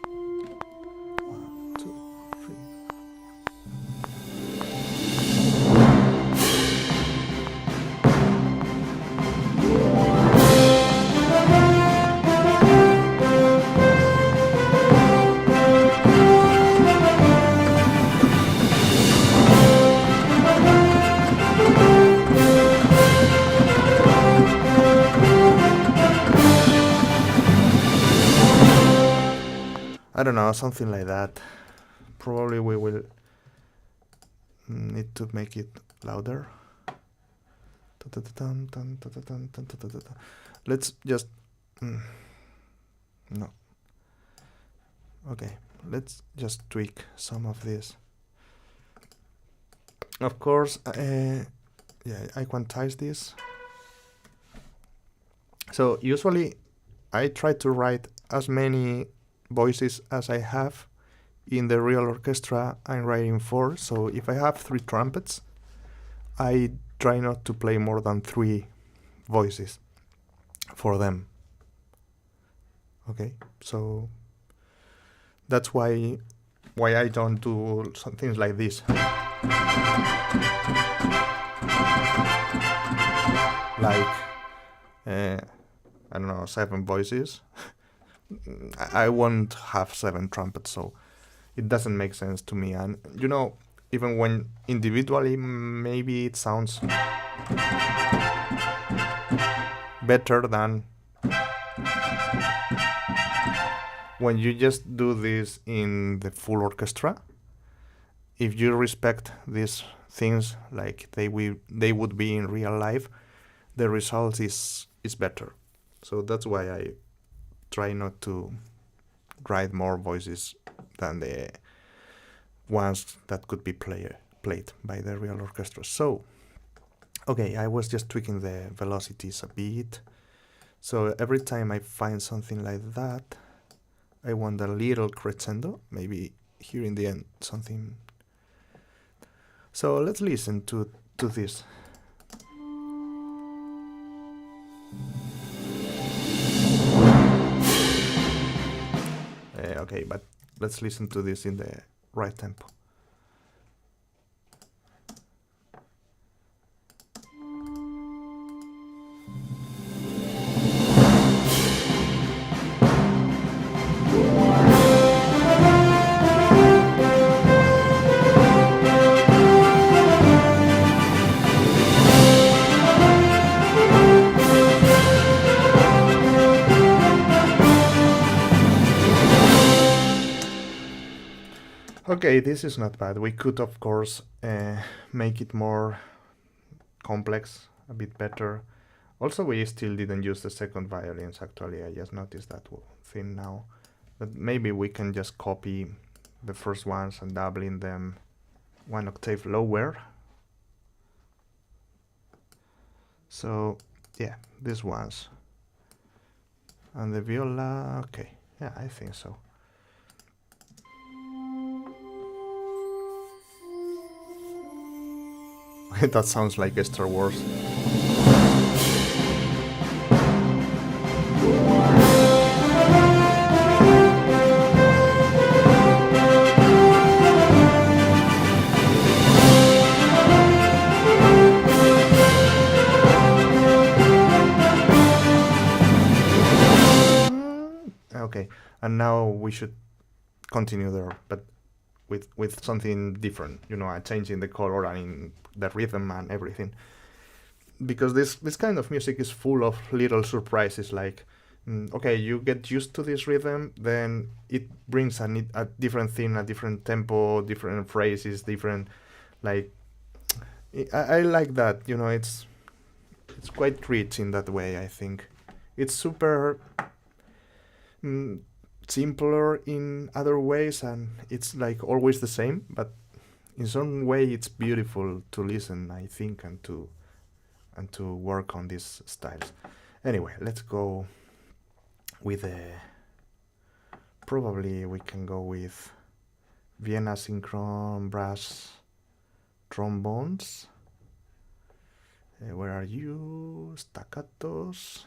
1, 2, 3. I don't know, something like that. Probably we will need to make it louder. Let's just no. Okay, let's just tweak some of this. Of course, yeah, I quantize this. So usually I try to write as many voices as I have in the real orchestra I'm writing for. So if I have 3 trumpets, I try not to play more than 3 voices for them. Okay, so that's why I don't do some things like this. Like I don't know, 7 voices. I won't have 7 trumpets, so it doesn't make sense to me. And you know, even when individually maybe it sounds better than when you just do this in the full orchestra. If you respect these things like they would be in real life, the result is better. So that's why I try not to write more voices than the ones that could be played by the real orchestra. So, okay, I was just tweaking the velocities a bit. So every time I find something like that, I want a little crescendo, maybe here in the end something. So let's listen to this. Okay, but let's listen to this in the right tempo. Okay, this is not bad. We could, of course, make it more complex, a bit better. Also, we still didn't use the second violins, actually. I just noticed that thing now. But maybe we can just copy the first ones and doubling them one octave lower. So, yeah, these ones. And the viola, okay, yeah, I think so. That sounds like a Star Wars. Okay, and now we should continue there, but with something different, you know, changing the color and in the rhythm and everything. Because this kind of music is full of little surprises, like, okay, you get used to this rhythm, then it brings a different thing, a different tempo, different phrases, different, like, I like that, you know, it's quite rich in that way, I think. It's super simpler in other ways, and it's like always the same, but in some way it's beautiful to listen, I think, and to work on these styles. Anyway, let's go with probably we can go with Vienna synchron brass trombones. Where are you? Staccatos.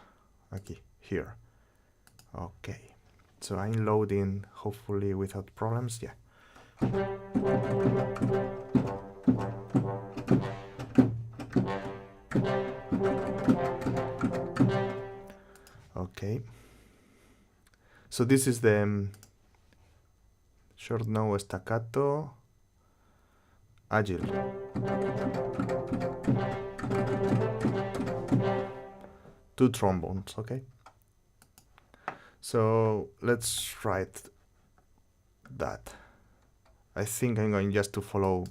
Okay, here. Okay, so I'm loading, hopefully without problems. Yeah. Okay. So this is the short note staccato agile. Two trombones, okay? So let's write that. I think I'm going just to follow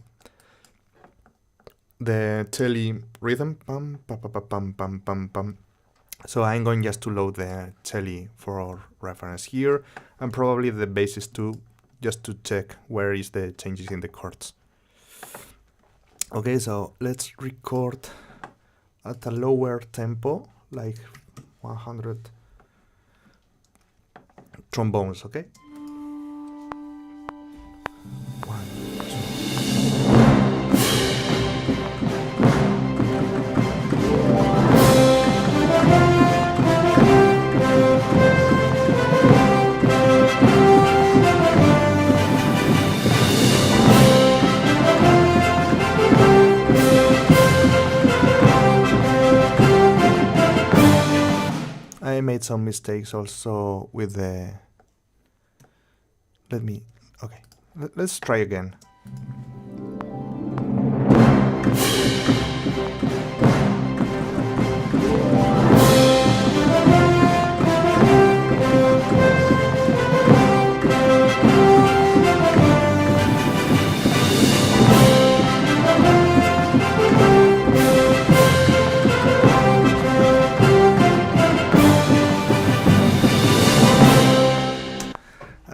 the cello rhythm. Pam, pam, pam, pam, pam, pam, pam. So I'm going just to load the cello for our reference here, and probably the basses too, just to check where is the changes in the chords. Okay, so let's record at a lower tempo, like 100 trombones, okay? 1, 2. I made some mistakes also with the. Okay, let's try again.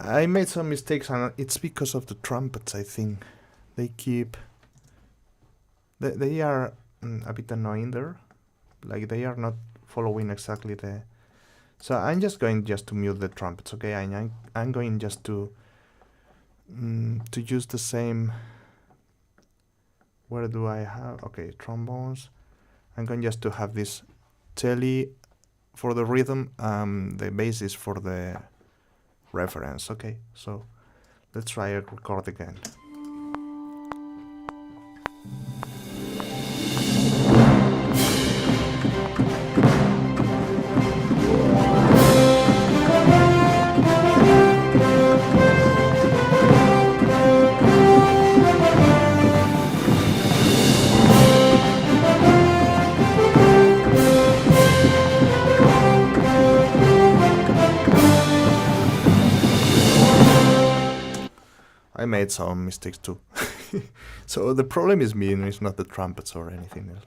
I made some mistakes, and it's because of the trumpets, I think. They are a bit annoying there. Like, they are not following exactly the. So I'm just going to mute the trumpets, okay? I'm going just to use the same. Where do I have? Okay, trombones. I'm going just to have this cello for the rhythm, the bass is for the reference. Okay, so let's try a record again. I made some mistakes too. So the problem is me, and it's not the trumpets or anything else.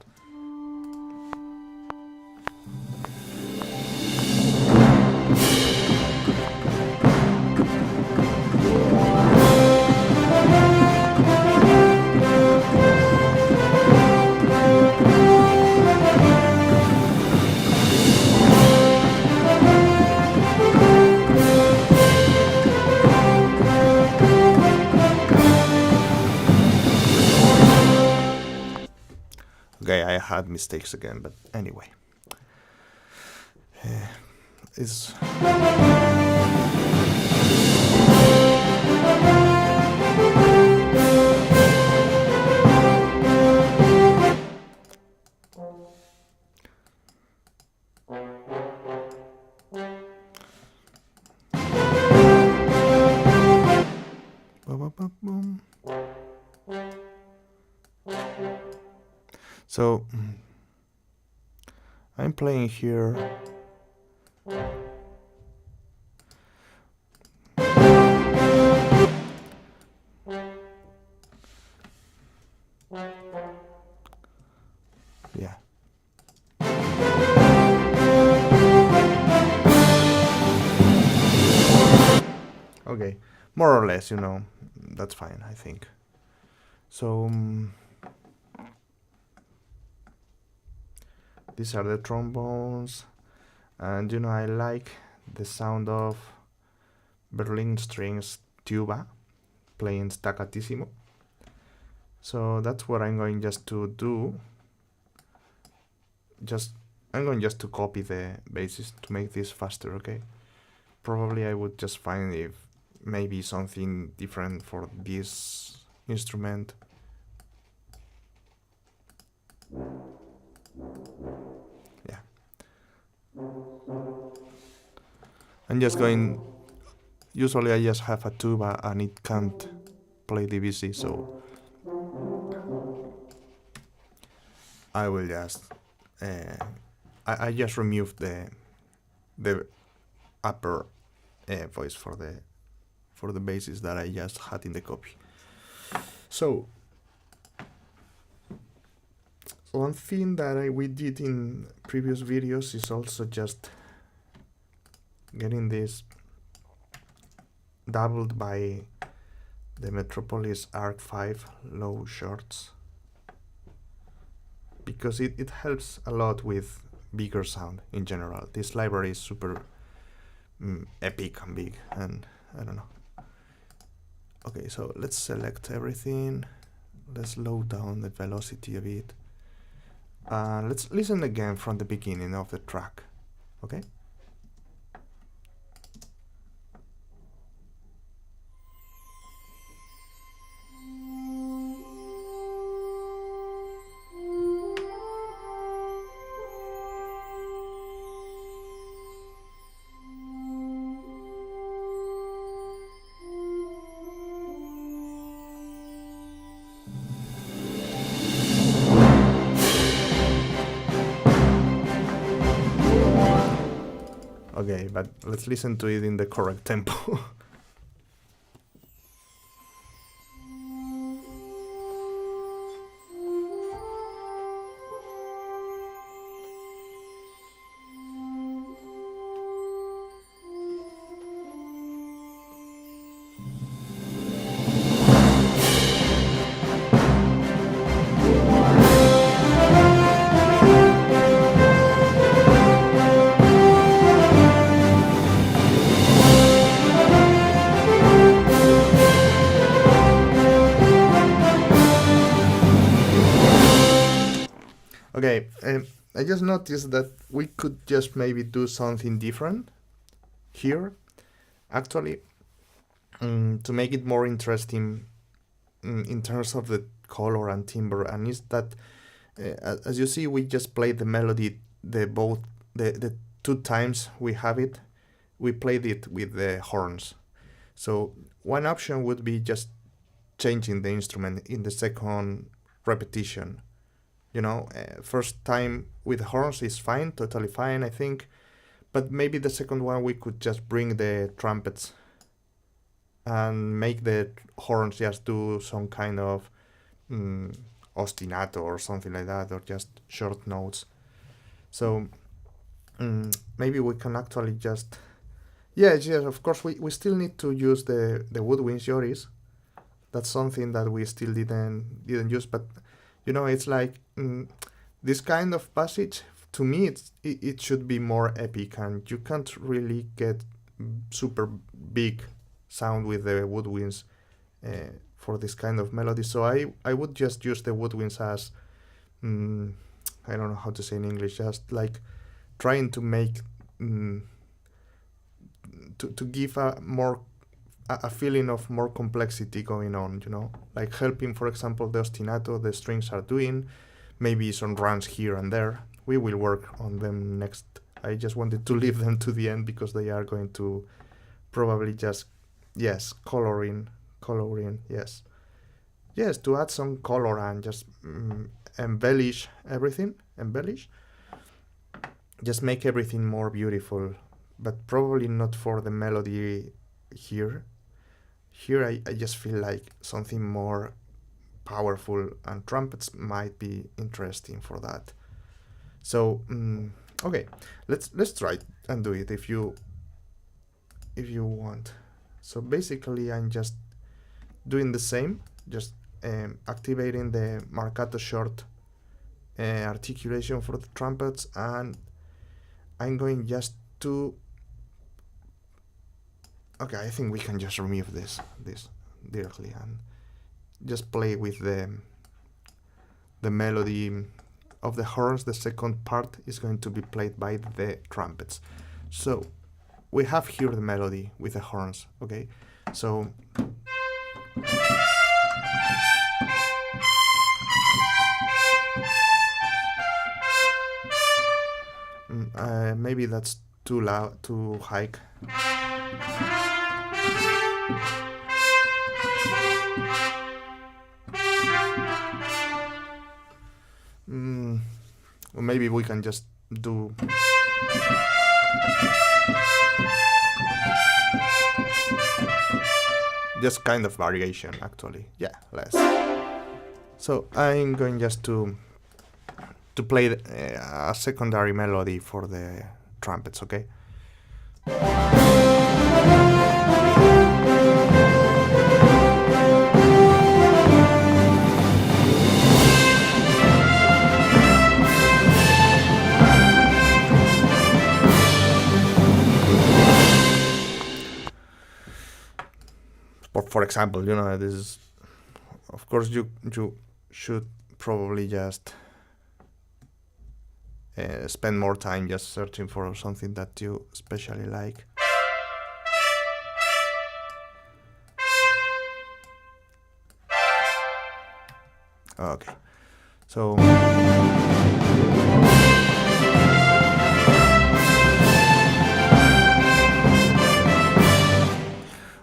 Okay, I had mistakes again, but anyway. It's... So I'm playing here. Yeah. Okay, more or less, you know, that's fine, I think. So these are the trombones, and you know, I like the sound of Berlin strings tuba playing staccatissimo. So that's what I'm going just to do. I'm going just to copy the basis to make this faster, okay? Probably I would just find if maybe something different for this instrument. Yeah. I'm just going... Usually I just have a tuba and it can't play Debussy, so I will just... I just removed the upper voice for the basis that I just had in the copy. So one thing that we did in previous videos is also just getting this doubled by the Metropolis Arc 5 low shorts, because it helps a lot with bigger sound in general. This library is super epic and big, and I don't know. Okay, so let's select everything. Let's slow down the velocity a bit. Let's listen again from the beginning of the track, okay? Okay, but let's listen to it in the correct tempo. Okay, I just noticed that we could just maybe do something different here, actually, to make it more interesting in terms of the color and timbre, and is that, as you see, we just played the melody, the two times we have it, we played it with the horns. So one option would be just changing the instrument in the second repetition. You know, first time with horns is fine, totally fine, I think. But maybe the second one we could just bring the trumpets and make the horns just do some kind of ostinato or something like that, or just short notes. So maybe we can actually just yes, of course we still need to use the woodwinds Joris. That's something that we still didn't use, but it's like this kind of passage to me it should be more epic, and you can't really get super big sound with the woodwinds for this kind of melody. So I would just use the woodwinds as I don't know how to say in English, just like trying to make to give a feeling of more complexity going on, like helping, for example, the ostinato the strings are doing, maybe some runs here and there. We will work on them next. I just wanted to leave them to the end because they are going to probably just, yes, coloring, yes, to add some color and just embellish everything, just make everything more beautiful, but probably not for the melody here. Here I just feel like something more powerful, and trumpets might be interesting for that. So okay, let's try and do it if you want. So basically I'm just doing the same, just activating the marcato short articulation for the trumpets, and I'm going just to okay, I think we can just remove this directly and just play with the melody of the horns. The second part is going to be played by the trumpets. So we have here the melody with the horns, okay? So maybe that's too loud, too high. Or maybe we can just do just kind of variation, actually. Yeah, less. So I'm going just to play a secondary melody for the trumpets, okay? For example, this is, of course, you should probably just spend more time just searching for something that you especially like. Okay, so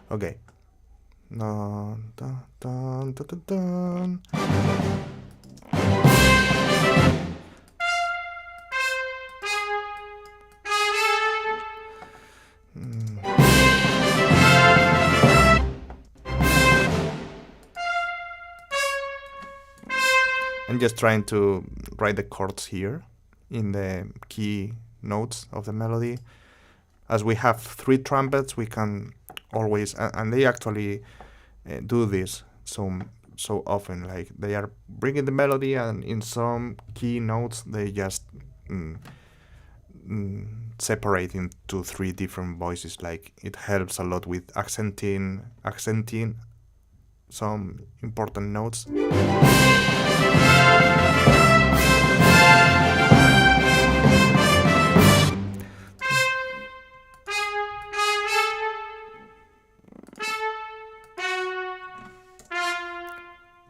okay. Dun, dun, dun, dun, dun, dun. I'm just trying to write the chords here in the key notes of the melody. As we have 3 trumpets, we can always, and they actually do this so often, like they are bringing the melody, and in some key notes they just separate into 3 different voices. Like it helps a lot with accenting some important notes.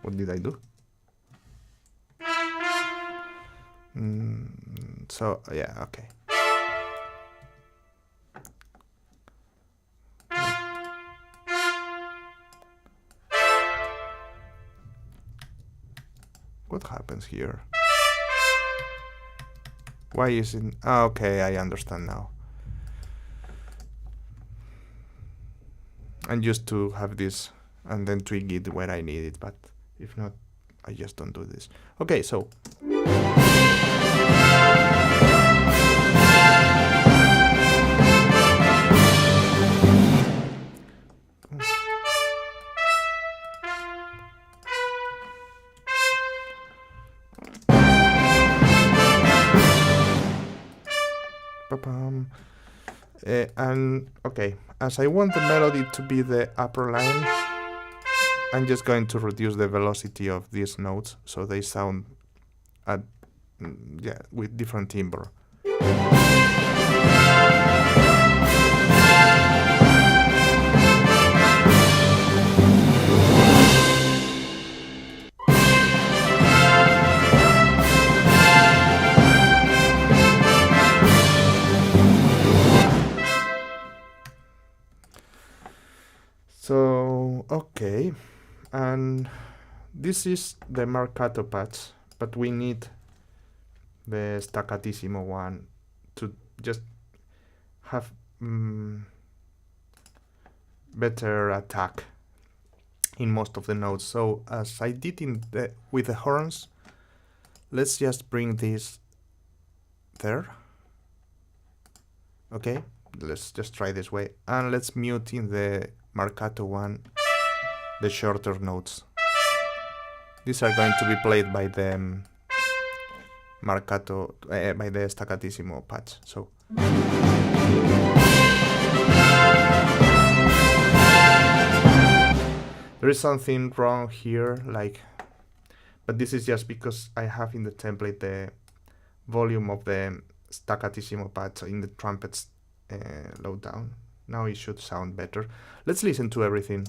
What did I do? So yeah, okay. What happens here? Why is it? Okay, I understand now. and just to have this and then tweak it where I need it, but if not, I just don't do this. Okay, so and okay, as I want the melody to be the upper line, I'm just going to reduce the velocity of these notes so they sound at with different timbre. So, okay, and this is the marcato patch, but we need the staccatissimo one to just have better attack in most of the notes. So as I did with the horns, let's just bring this there. Okay, let's just try this way, and let's mute in the marcato one the shorter notes. These are going to be played by the marcato, by the staccatissimo patch. So there is something wrong here, but this is just because I have in the template the volume of the staccatissimo patch in the trumpets low down. Now it should sound better. Let's listen to everything.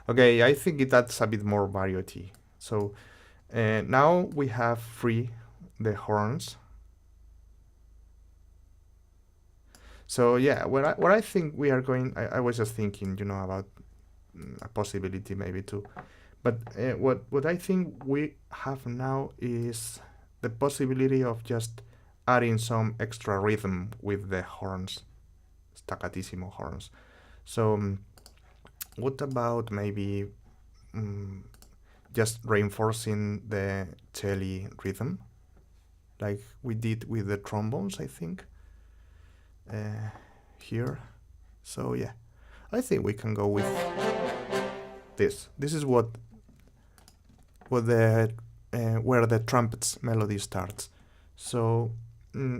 Okay, I think it adds a bit more variety. So now we have free the horns. So yeah, what I think we are going, I was just thinking, about a possibility maybe too. But what I think we have now is the possibility of just adding some extra rhythm with the horns, staccatissimo horns. So what about maybe just reinforcing the cello rhythm, like we did with the trombones, I think, here. So yeah, I think we can go with this. This is what the where the trumpets melody starts. So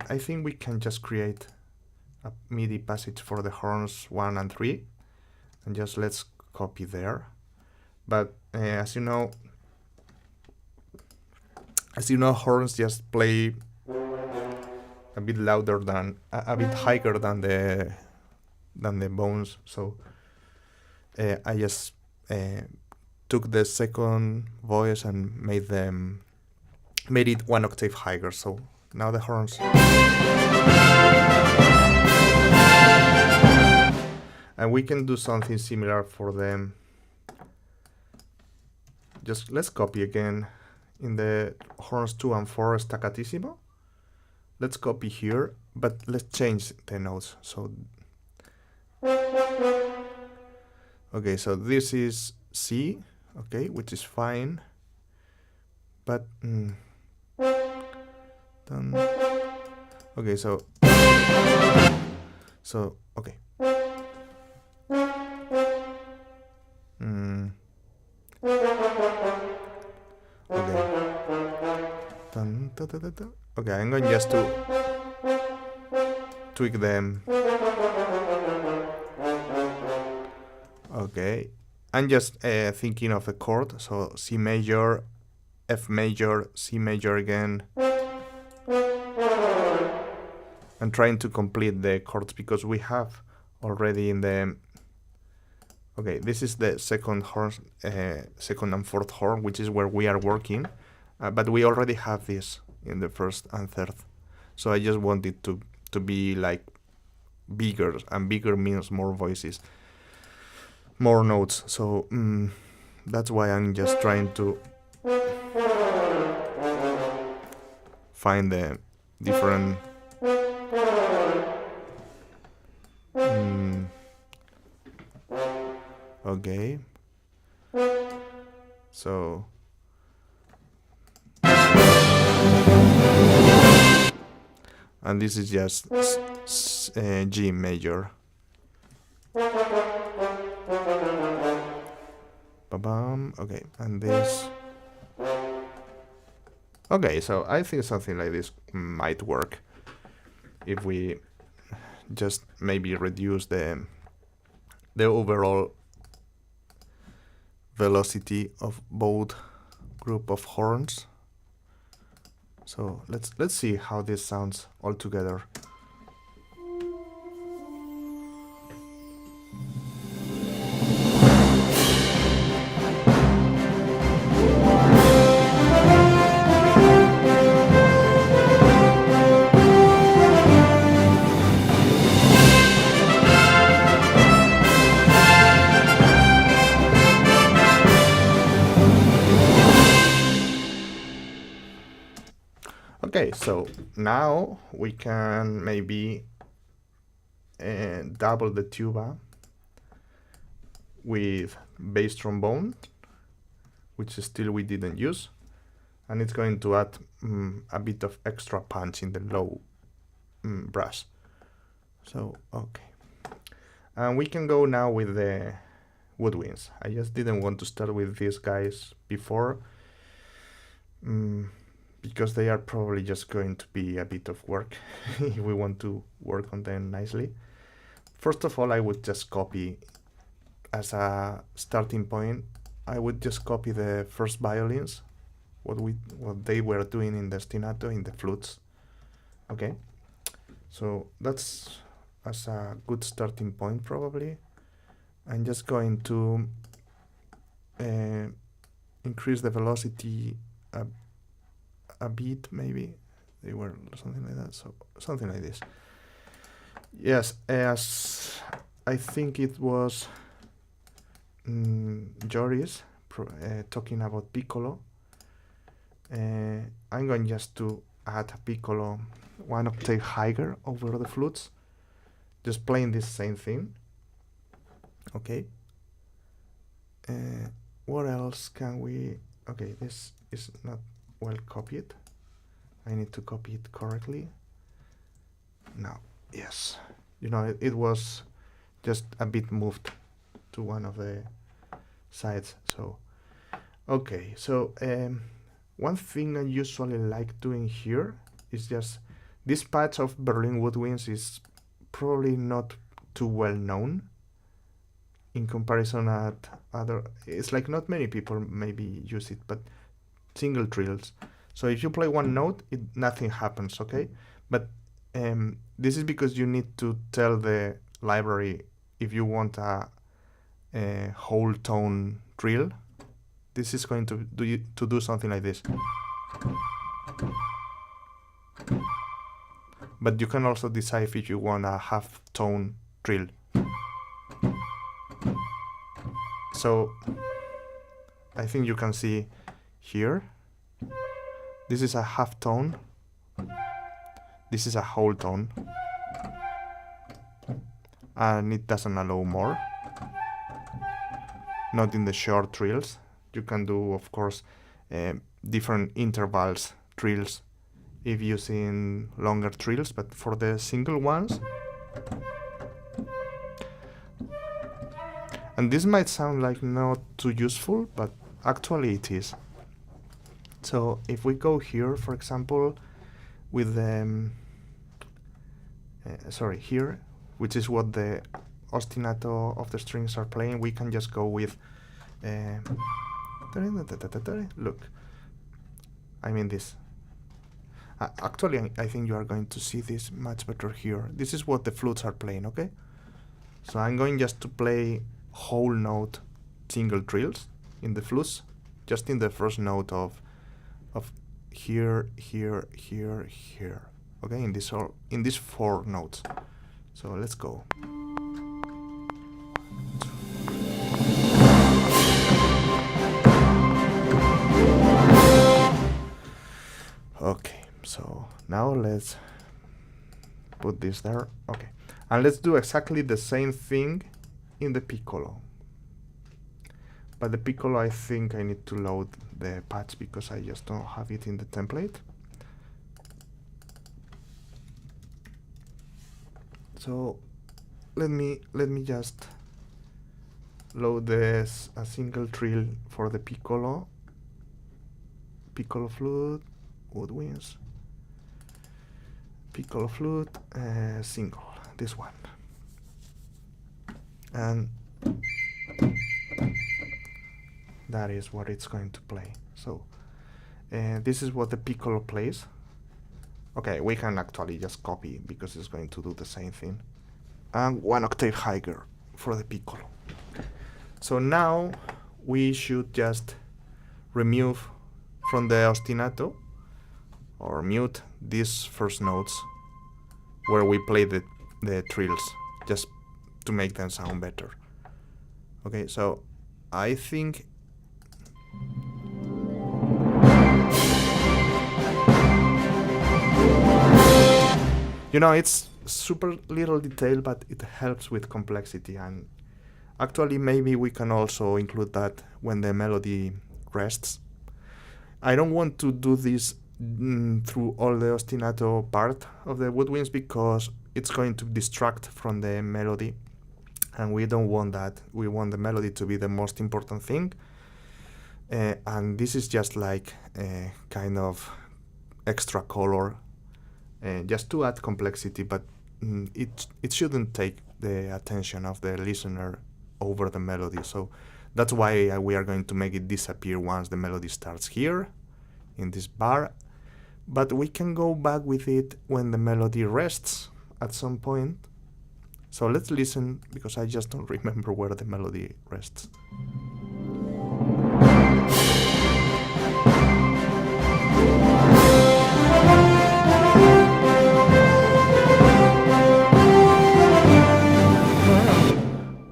I think we can just create a MIDI passage for the horns 1 and 3, and just let's copy there. But as you know, horns just play a bit louder than a bit higher than the bones. So I just took the second voice and made it 1 octave higher. So now the horns, and we can do something similar for them. Just let's copy again in the horns 2 and 4 staccatissimo. Let's copy here, but let's change the notes. So okay, so this is C, okay, which is fine, but okay, so okay. Okay. Okay, I'm going just to tweak them. Okay, I'm just thinking of the chord, so C major, F major, C major again, and trying to complete the chords because we have already in the. Okay, this is the second horn, second and fourth horn, which is where we are working, but we already have this in the first and third. So I just want it to be like bigger, and bigger means more voices, more notes. So that's why I'm just trying to find the different okay, so and this is just G major. Ba-bam. Okay, and this. Okay, so I think something like this might work if we just maybe reduce the overall velocity of both group of horns. So let's see how this sounds all together. Okay, so now we can maybe double the tuba with bass trombone, which still we didn't use, and it's going to add a bit of extra punch in the low brass. So okay, and we can go now with the woodwinds. I just didn't want to start with these guys before, because they are probably just going to be a bit of work if we want to work on them nicely. First of all, I would just copy, as a starting point, I would just copy the first violins, what they were doing in the ostinato, in the flutes. Okay, so that's as a good starting point probably. I'm just going to increase the velocity a bit, maybe. They were something like that, so something like this. Yes, as I think it was Joris talking about piccolo. I'm going just to add a piccolo 1 octave higher over the flutes, just playing this same thing. Okay. What else can we? Okay, this is not well copied. I need to copy it correctly. Now, yes, you know, it was just a bit moved to one of the sides. So okay, so one thing I usually like doing here is just this patch of Berlin woodwinds is probably not too well known in comparison at other. It's like not many people maybe use it, but single trills. So if you play one note, nothing happens, okay? But this is because you need to tell the library if you want a whole tone trill. This is going to do something like this. But you can also decide if you want a half tone trill. So I think you can see here, this is a half tone, this is a whole tone, and it doesn't allow more, not in the short trills. You can do, of course, different intervals trills if using longer trills, but for the single ones, and this might sound like not too useful, but actually it is. So if we go here, for example, with the here, which is what the ostinato of the strings are playing, we can just go with look, I mean this. Actually, I think you are going to see this much better here. This is what the flutes are playing, okay? So I'm going just to play whole note single trills in the flutes, just in the first note of of here, here, here, here. Okay, in these 4 notes. So let's go. Okay, so now let's put this there. Okay, and let's do exactly the same thing in the piccolo. But the piccolo, I think I need to load the patch because I just don't have it in the template. So let me just load this a single trill for the piccolo flute, woodwinds, piccolo flute, single, this one, and that is what it's going to play. So this is what the piccolo plays. Okay, we can actually just copy because it's going to do the same thing. And 1 octave higher for the piccolo. So now we should just remove from the ostinato or mute these first notes where we play the trills, just to make them sound better. Okay, so I think you know, it's super little detail, but it helps with complexity. And actually, maybe we can also include that when the melody rests. I don't want to do this through all the ostinato part of the woodwinds because it's going to distract from the melody, and we don't want that. We want the melody to be the most important thing. And this is just like a kind of extra color, just to add complexity, but it shouldn't take the attention of the listener over the melody. So that's why we are going to make it disappear once the melody starts here in this bar, but we can go back with it when the melody rests at some point. So let's listen, because I just don't remember where the melody rests.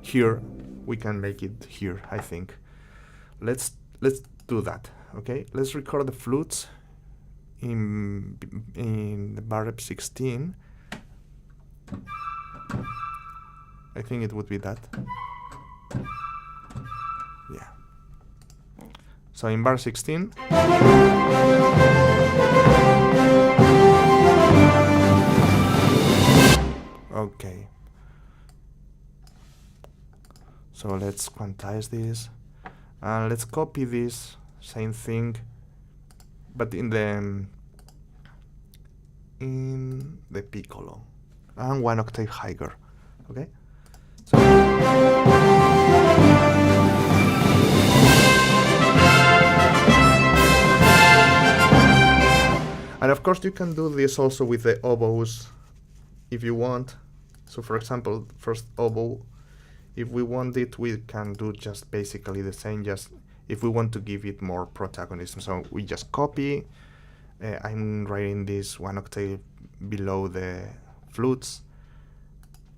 Here we can make it here, I think. Let's do that. Okay, let's record the flutes in the bar 16. I think it would be that. Yeah. So in bar 16. Okay. So let's quantize this, and let's copy this same thing, but in the piccolo, and 1 octave higher. Okay. So and of course you can do this also with the oboes if you want. So for example, first oboe. If we want it, we can do just basically the same, just if we want to give it more protagonism. So we just copy. I'm writing this 1 octave below the flutes.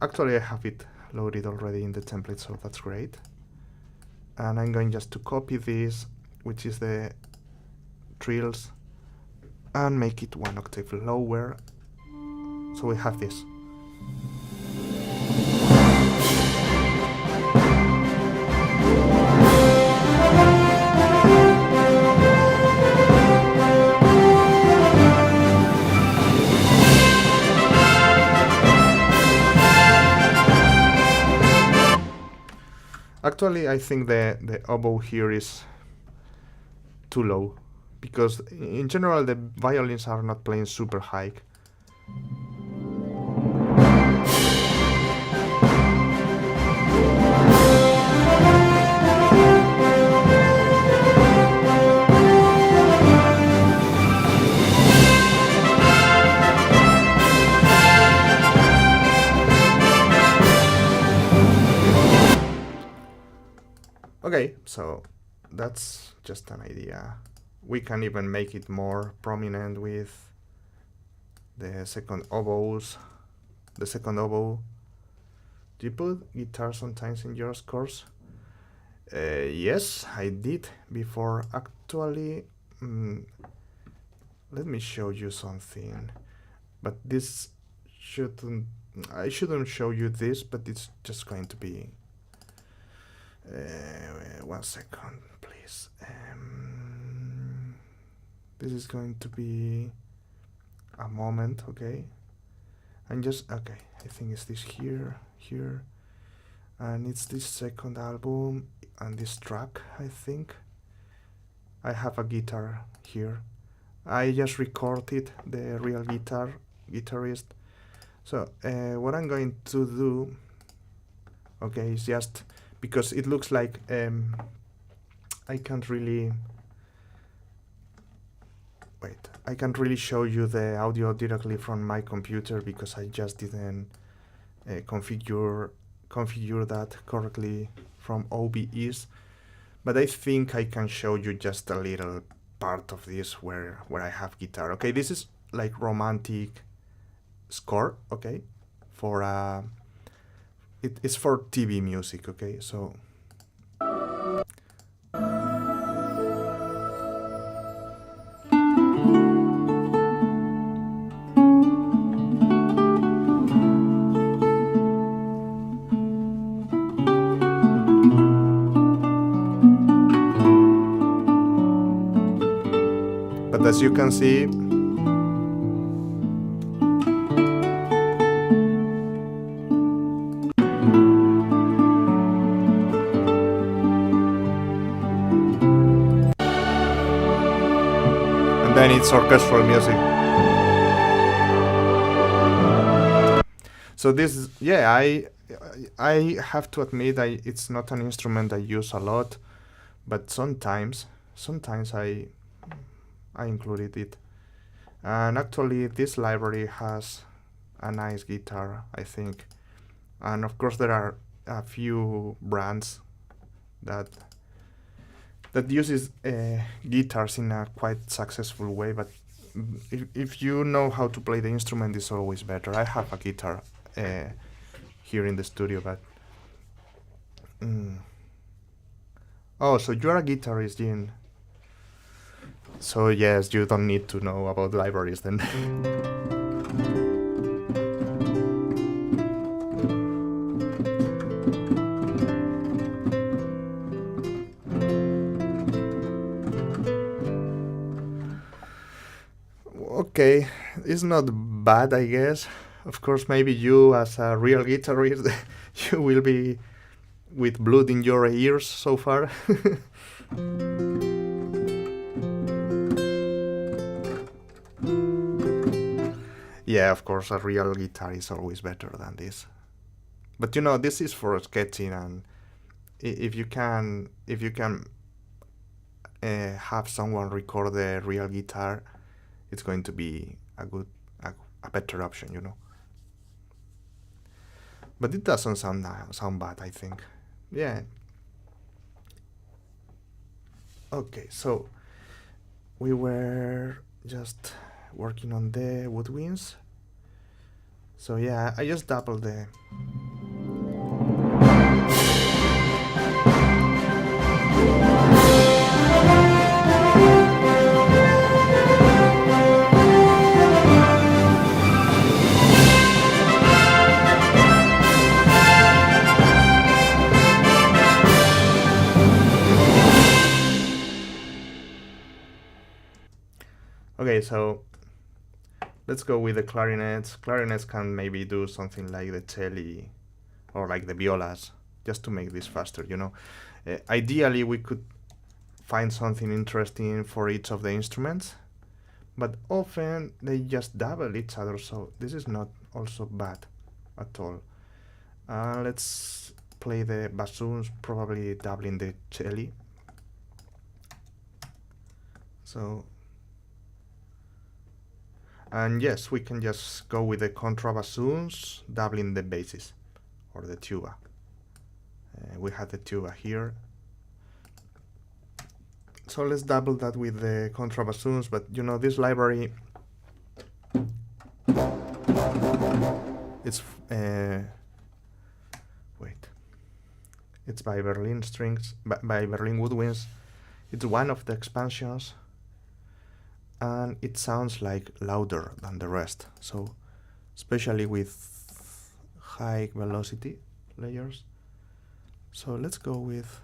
Actually, I have it loaded already in the template, so that's great. And I'm going just to copy this, which is the trills, and make it 1 octave lower. So we have this. Actually, I think the oboe here is too low, because in general the violins are not playing super high. Okay, so that's just an idea We can even make it more prominent with the second oboes. The second oboe. Do you put guitar sometimes in your scores? Yes, I did before. Actually, let me show you something. But this shouldn't. I shouldn't show you this, but it's just going to be. 1 second, please. This is going to be a moment, okay? And just okay. I think it's this here, and it's this second album and this track. I think I have a guitar here. I just recorded the real guitarist. So what I'm going to do, okay, is just because it looks like I can't really show you the audio directly from my computer because I just didn't configure that correctly from OBS. But I think I can show you just a little part of this where I have guitar. Okay, this is like romantic score, okay, for it's for TV music, okay, so but as you can see, then it's orchestral music. So this is, yeah, I have to admit it's not an instrument I use a lot, but sometimes I included it. And actually this library has a nice guitar, I think. And of course there are a few brands that uses guitars in a quite successful way, but if you know how to play the instrument, it's always better. I have a guitar here in the studio, but oh, so you're a guitarist, Jean. So yes, you don't need to know about libraries then. Okay, it's not bad, I guess. Of course, maybe you, as a real guitarist, you will be with blood in your ears so far. Yeah, of course, a real guitar is always better than this. But you know, this is for sketching, and if you can have someone record the real guitar, it's going to be a better option, you know. But it doesn't sound bad, I think. Yeah. Okay, so we were just working on the woodwinds. So yeah, I just doubled the Okay, so let's go with the clarinets. Clarinets can maybe do something like the celli or like the violas, just to make this faster, you know. Ideally, we could find something interesting for each of the instruments, but often they just double each other, so this is not also bad at all. Let's play the bassoons, probably doubling the celli. So, and yes, we can just go with the contrabassoons, doubling the basses, or the tuba. We have the tuba here. So let's double that with the contrabassoons, but you know, this library, it's wait, it's by Berlin Strings, by Berlin Woodwinds. It's one of the expansions, and it sounds like louder than the rest. So especially with high velocity layers. So let's go with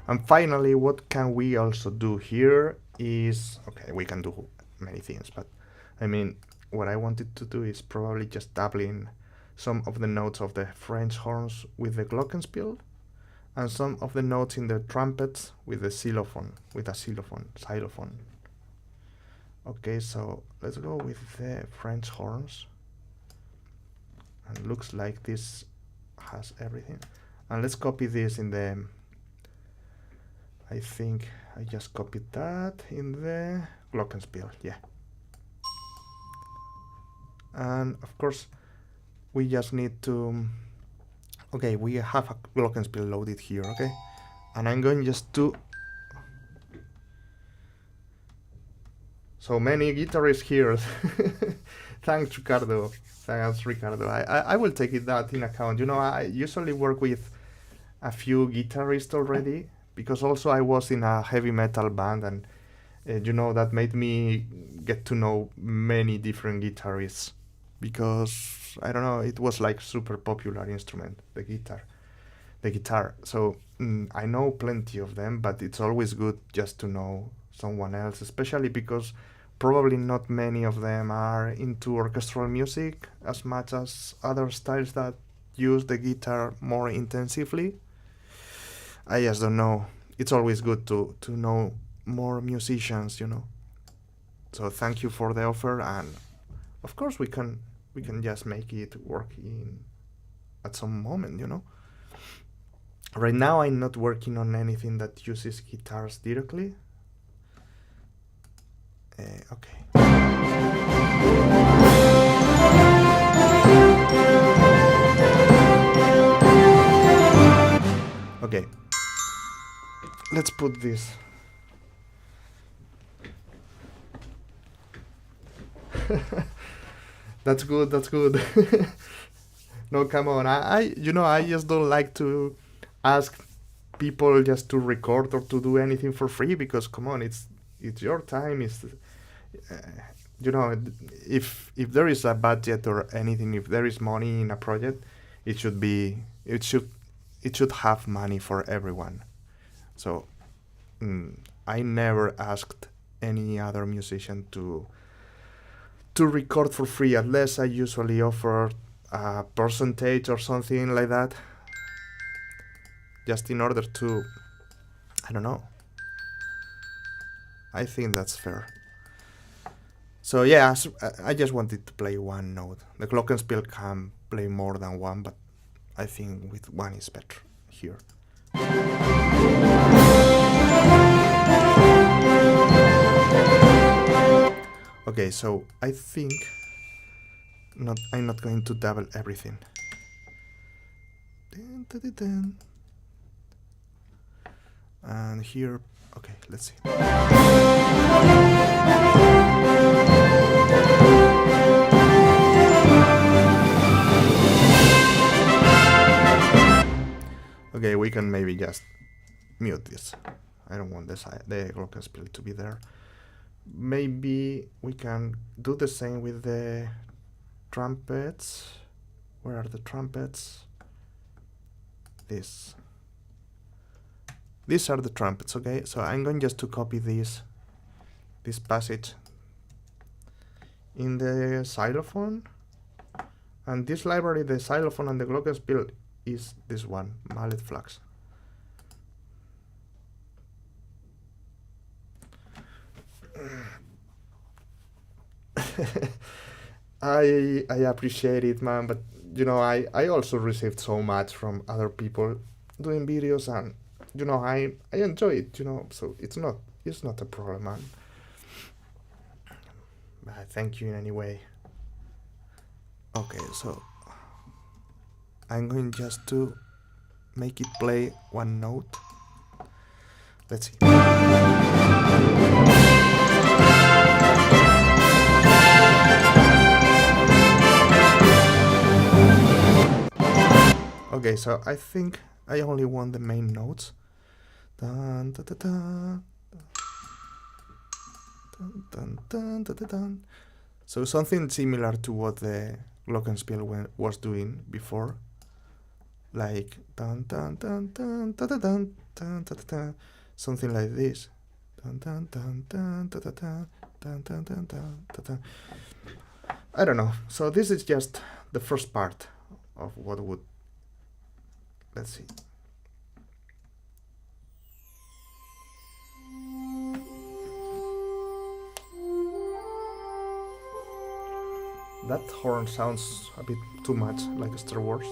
And finally, what can we also do here is, okay, we can do many things, but I mean, what I wanted to do is probably just doubling some of the notes of the French horns with the glockenspiel, and some of the notes in the trumpets with the xylophone, xylophone. Okay, so let's go with the French horns. And looks like this has everything. And let's copy this in the, I think I just copied that in the glockenspiel, yeah. And of course, we just need to, okay, we have a glockenspiel loaded here, okay? And I'm going just to, so many guitarists here. Thanks, Ricardo. Thanks, Ricardo. I will take that in account. You know, I usually work with a few guitarists already, because also I was in a heavy metal band, and you know, that made me get to know many different guitarists, because I don't know, it was like super popular instrument, the guitar. So I know plenty of them, but it's always good just to know someone else, especially because probably not many of them are into orchestral music as much as other styles that use the guitar more intensively. I just don't know. It's always good to know more musicians, you know. So thank you for the offer, and of course we can just make it work in at some moment, you know. Right now I'm not working on anything that uses guitars directly. Okay. Okay. Let's put this. That's good, that's good. No, come on. I just don't like to ask people just to record or to do anything for free, because come on, it's your time. It's you know, if there is a budget or anything, if there is money in a project, it should have money for everyone. So I never asked any other musician to record for free, unless I usually offer a percentage or something like that, just in order to, I don't know. I think that's fair. So yeah, I just wanted to play one note. The glockenspiel can play more than one, but I think with one is better here. Okay, so I think I'm not going to double everything. And here, okay, let's see. Okay, we can maybe just mute this. I don't want the glockenspiel to be there. Maybe we can do the same with the trumpets. Where are the trumpets? These are the trumpets, okay? So I'm going just to copy this passage in the xylophone. And this library, the xylophone and the glockenspiel, is this one, Mallet Flux. I appreciate it, man, but I also received so much from other people doing videos, and I enjoy it, so it's not a problem, man. But thank you in any way. Okay, so I'm going just to make it play one note. Let's see. Okay, so I think I only want the main notes. Dun, dun, dun, dun. Dun, dun, dun, dun, dun, dun. So something similar to what the Glockenspiel was doing before, like dun dun dun dun dun dun dun dun dun dun, something like this. Dun dun dun dun dun dun dun dun dun dun dun. I don't know. So this is just the first part of what would. Let's see. That horn sounds a bit too much like Star Wars.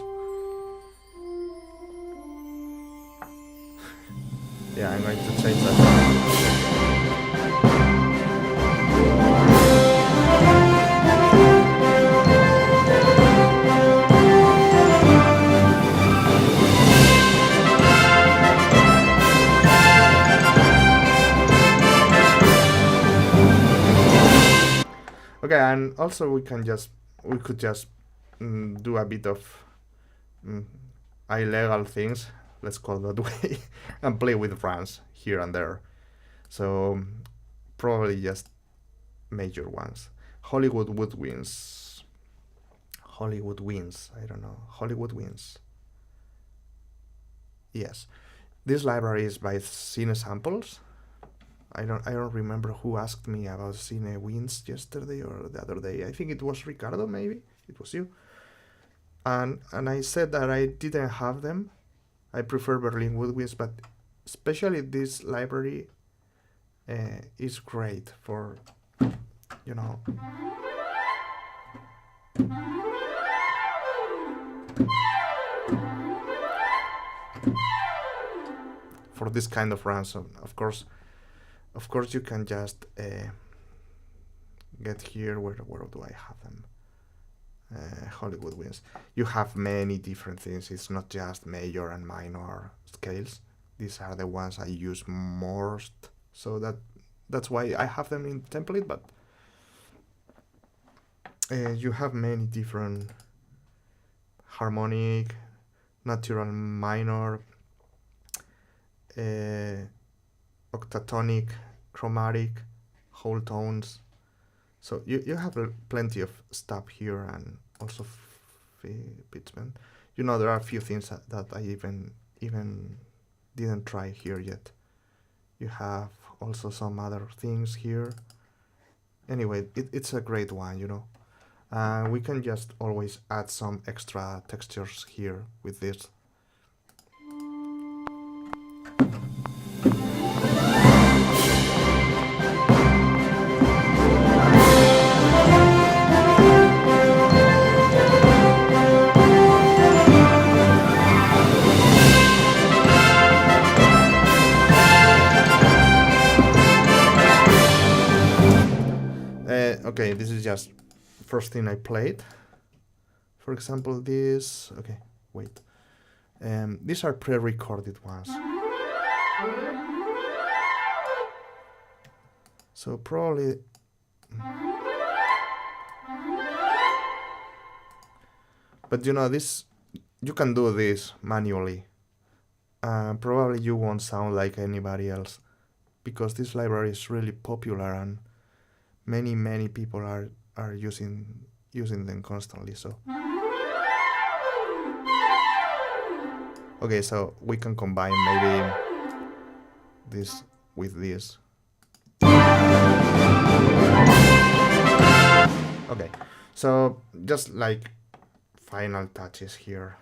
Yeah, I'm going to change that. Okay, and also we could just do a bit of illegal things, let's call it that way, and play with runs here and there. So probably just major ones. Hollywood Woodwinds. Hollywood wins. I don't know. Hollywood wins. Yes. This library is by Cine Samples. I don't remember who asked me about Cine Wins yesterday or the other day. I think it was Ricardo, maybe. It was you. And I said that I didn't have them. I prefer Berlin Woodwinds, but especially this library is great for, for this kind of ransom. Of course, you can just get here. Where do I have them? Hollywood wins. You have many different things. It's not just major and minor scales. These are the ones I use most. So that's why I have them in template. But you have many different harmonic, natural minor, octatonic, chromatic, whole tones. So you have plenty of stuff here, and also pitchment. There are a few things that I even didn't try here yet. You have also some other things here. Anyway, it's a great one, we can just always add some extra textures here with this. Okay, this is just first thing I played. For example, this. Okay, wait. These are pre-recorded ones. So probably. But this, you can do this manually. Probably you won't sound like anybody else, because this library is really popular and many people are using them constantly. So okay, so we can combine maybe this with this. Okay, so just like final touches here.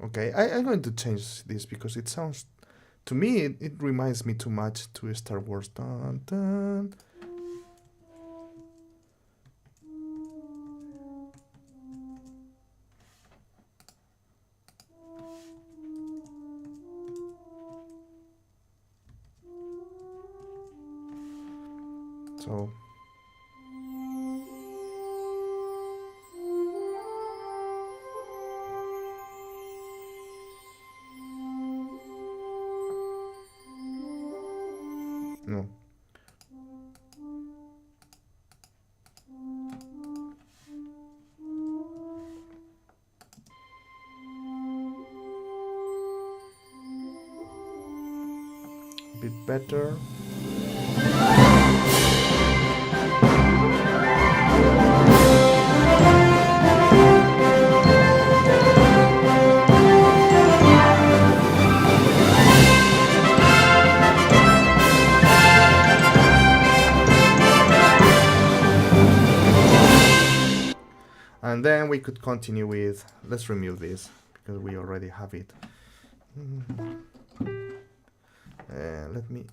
Okay, I'm going to change this because it sounds, to me, it reminds me too much to Star Wars. Dun, dun. So no. A bit better. And then we could continue with, let's remove this because we already have it. Let me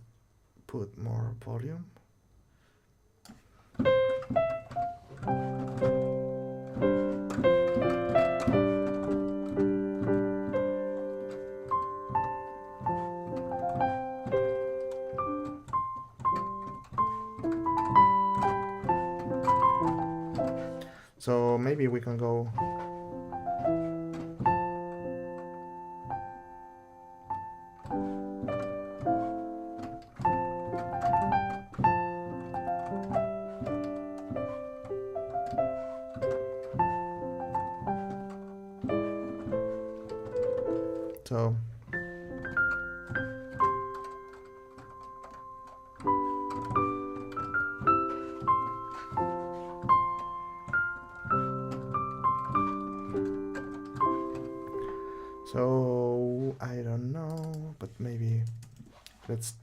put more volume. So maybe we can go. So So I don't know, but maybe let's.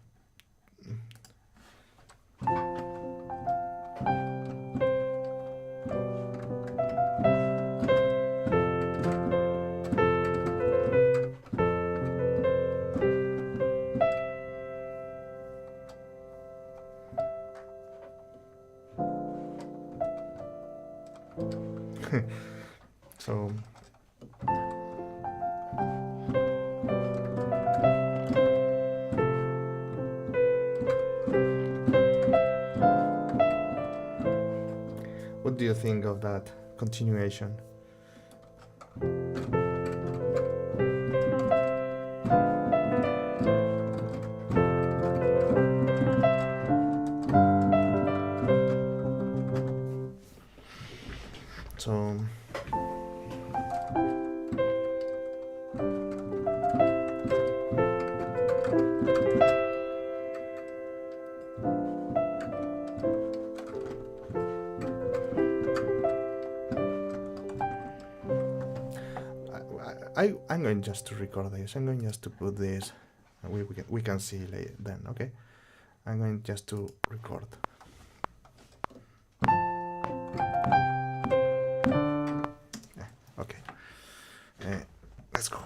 So what do you think of that continuation? So I'm going just to record this. I'm going just to put this. We can see later then. Okay, I'm going just to record. Okay, let's go.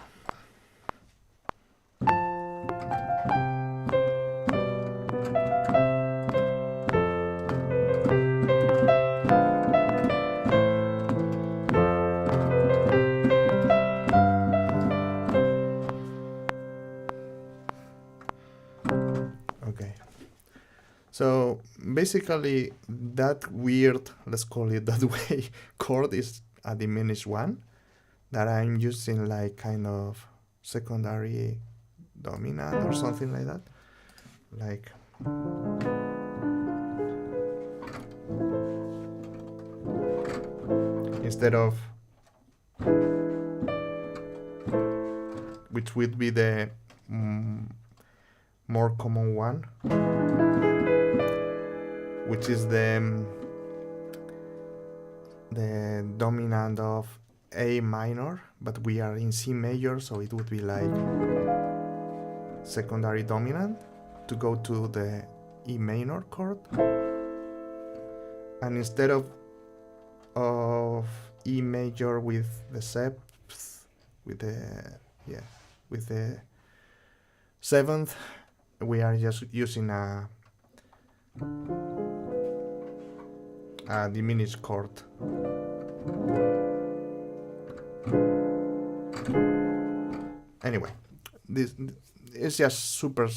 Okay. So basically, that weird, let's call it that way, chord is a diminished one that I'm using like kind of secondary dominant or something like that. Like instead of, which would be the more common one, which is the dominant of A minor, but we are in C major, so it would be like secondary dominant to go to the E minor chord, and instead of E major with the septh, with the yeah, with the seventh, we are just using a diminished chord. Anyway, this is just super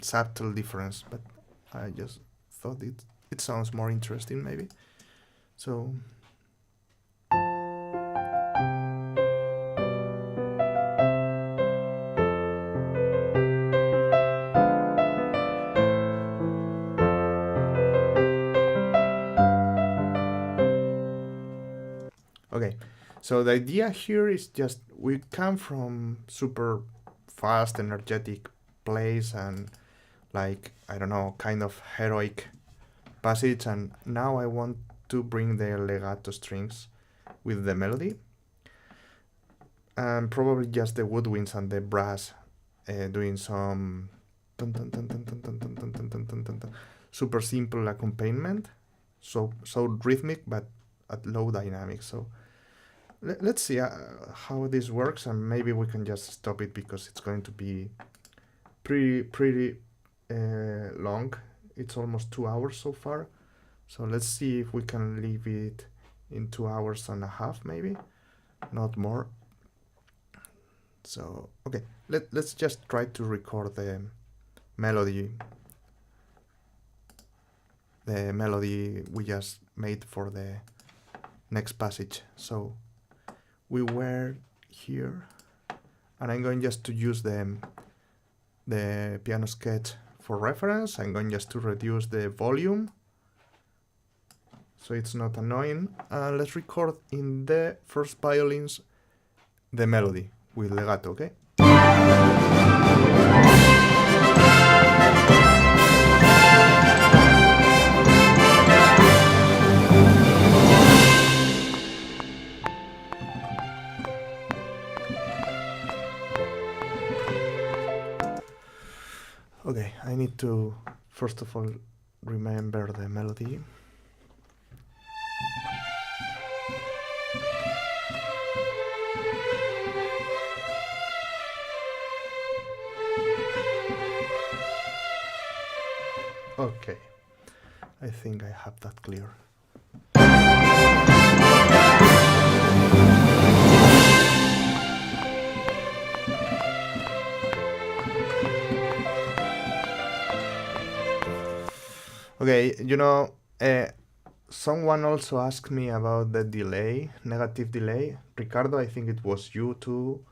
subtle difference, but I just thought it sounds more interesting maybe. So okay, so the idea here is just we come from super fast, energetic place and like, I don't know, kind of heroic passage, and now I want to bring the legato strings with the melody, and probably just the woodwinds and the brass doing some super simple accompaniment, so rhythmic but at low dynamics. So let's see how this works, and maybe we can just stop it because it's going to be pretty long. It's almost 2 hours so far, so let's see if we can leave it in 2 hours and a half, maybe not more. So okay, let's just try to record the melody we just made for the next passage. So we were here, and I'm going just to use the piano sketch for reference. I'm going just to reduce the volume so it's not annoying. Let's record in the first violins the melody with legato, okay? Okay, I need to first of all remember the melody. Okay, I think I have that clear. Okay, someone also asked me about the delay, negative delay. Ricardo, I think it was you too.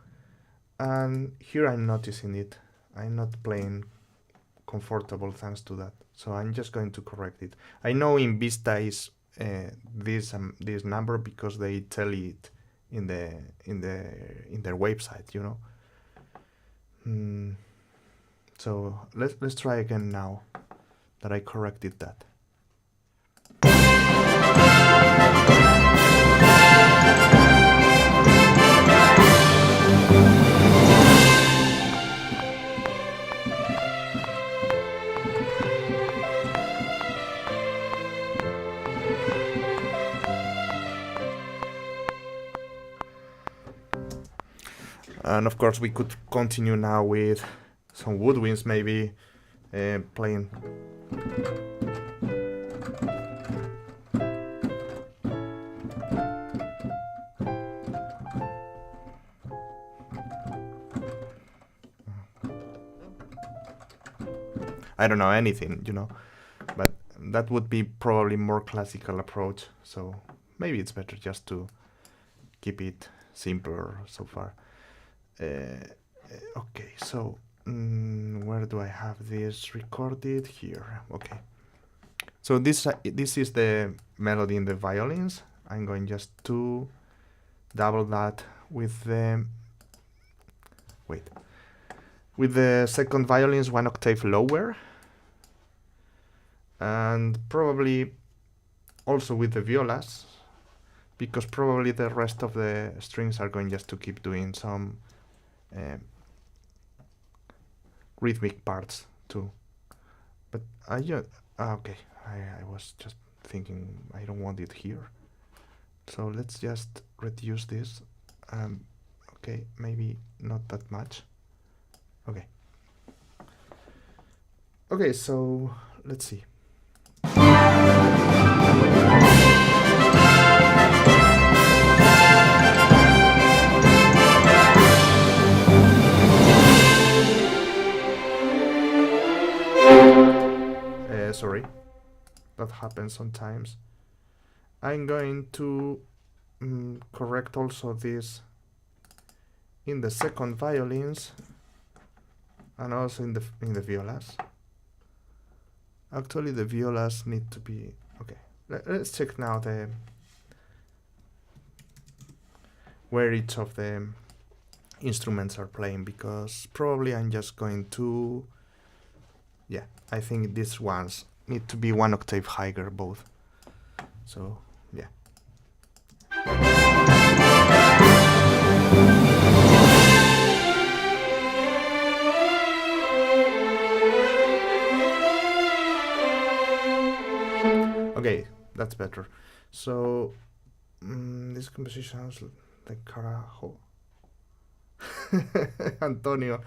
And here I'm noticing it. I'm not playing comfortable thanks to that. So I'm just going to correct it. I know in Vista is this number because they tell it in their website, So let's try again now that I corrected that. And of course we could continue now with some woodwinds, maybe playing. I don't know anything, but that would be probably more classical approach. So maybe it's better just to keep it simpler so far. Okay, so where do I have this recorded? Here. Okay. So this is the melody in the violins. I'm going just to double that with the second violins 1 octave lower, and probably also with the violas, because probably the rest of the strings are going just to keep doing some rhythmic parts too. But okay, I was just thinking I don't want it here, so let's just reduce this. Okay, maybe not that much. Okay. Okay, so let's see. Sorry, that happens sometimes. I'm going to correct also this in the second violins and also in the violas. Actually, the violas need to be okay. Let's check now the where each of the instruments are playing, because probably I'm just going to, yeah, I think these ones need to be one octave higher both. So yeah. Okay, that's better. So this composition sounds like carajo. Antonio,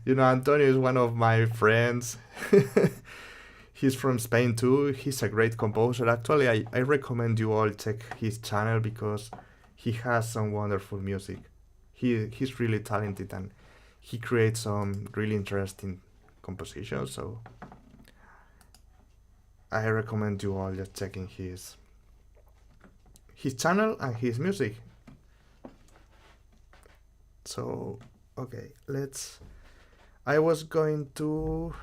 Antonio is one of my friends. He's from Spain too. He's a great composer. Actually, I recommend you all check his channel because he has some wonderful music. He's really talented and he creates some really interesting compositions. So I recommend you all just checking his channel and his music. So okay, I was going to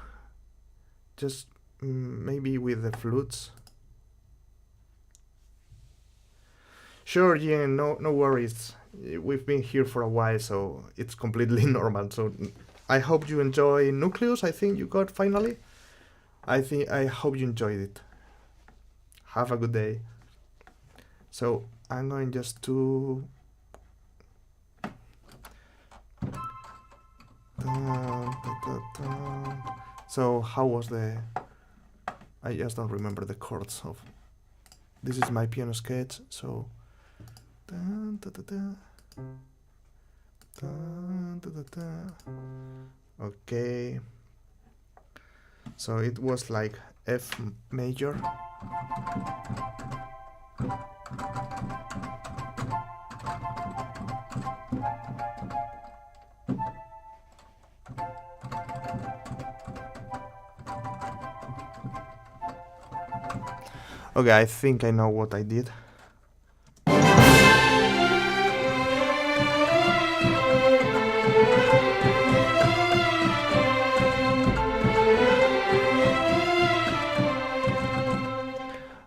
just maybe with the flutes. Sure, yeah, no worries. We've been here for a while, so it's completely normal. So I hope you enjoy Nucleus. I think you got finally. I hope you enjoyed it. Have a good day. So I'm going just to so how was the I just don't remember the chords of this is my piano sketch. So okay, so it was like F major, okay, I think I know what I did.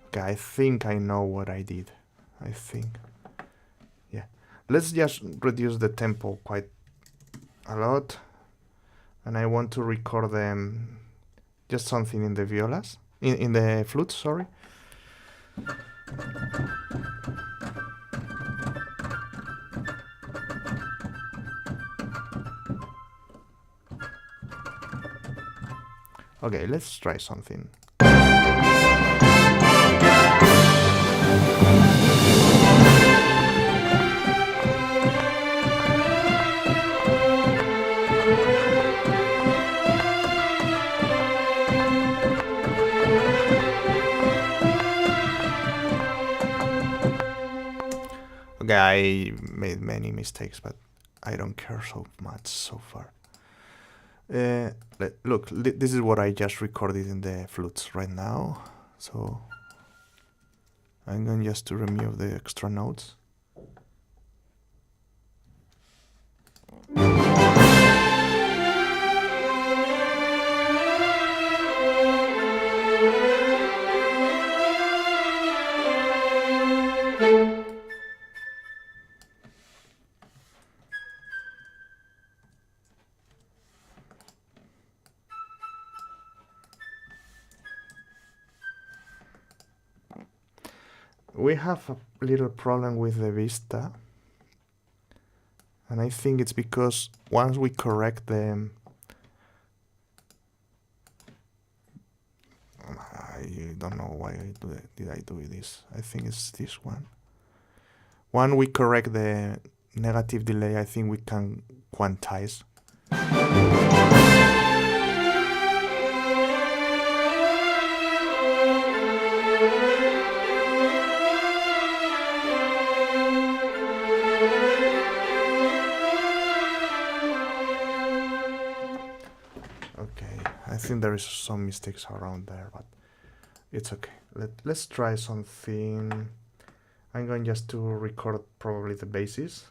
Okay, I think I know what I did. I think. Yeah. Let's just reduce the tempo quite a lot. And I want to record them just something in the violas. In the flutes, sorry. Okay, let's try something. Okay, I made many mistakes, but I don't care so much so far. Look, this is what I just recorded in the flutes right now. So I'm going just to remove the extra notes. We have a little problem with the vista, and I think it's because once we correct the I don't know why did I do this. I think it's this one. When we correct the negative delay I think we can quantize. Okay, I think there is some mistakes around there, but it's okay. Let's try something. I'm going just to record probably the basis,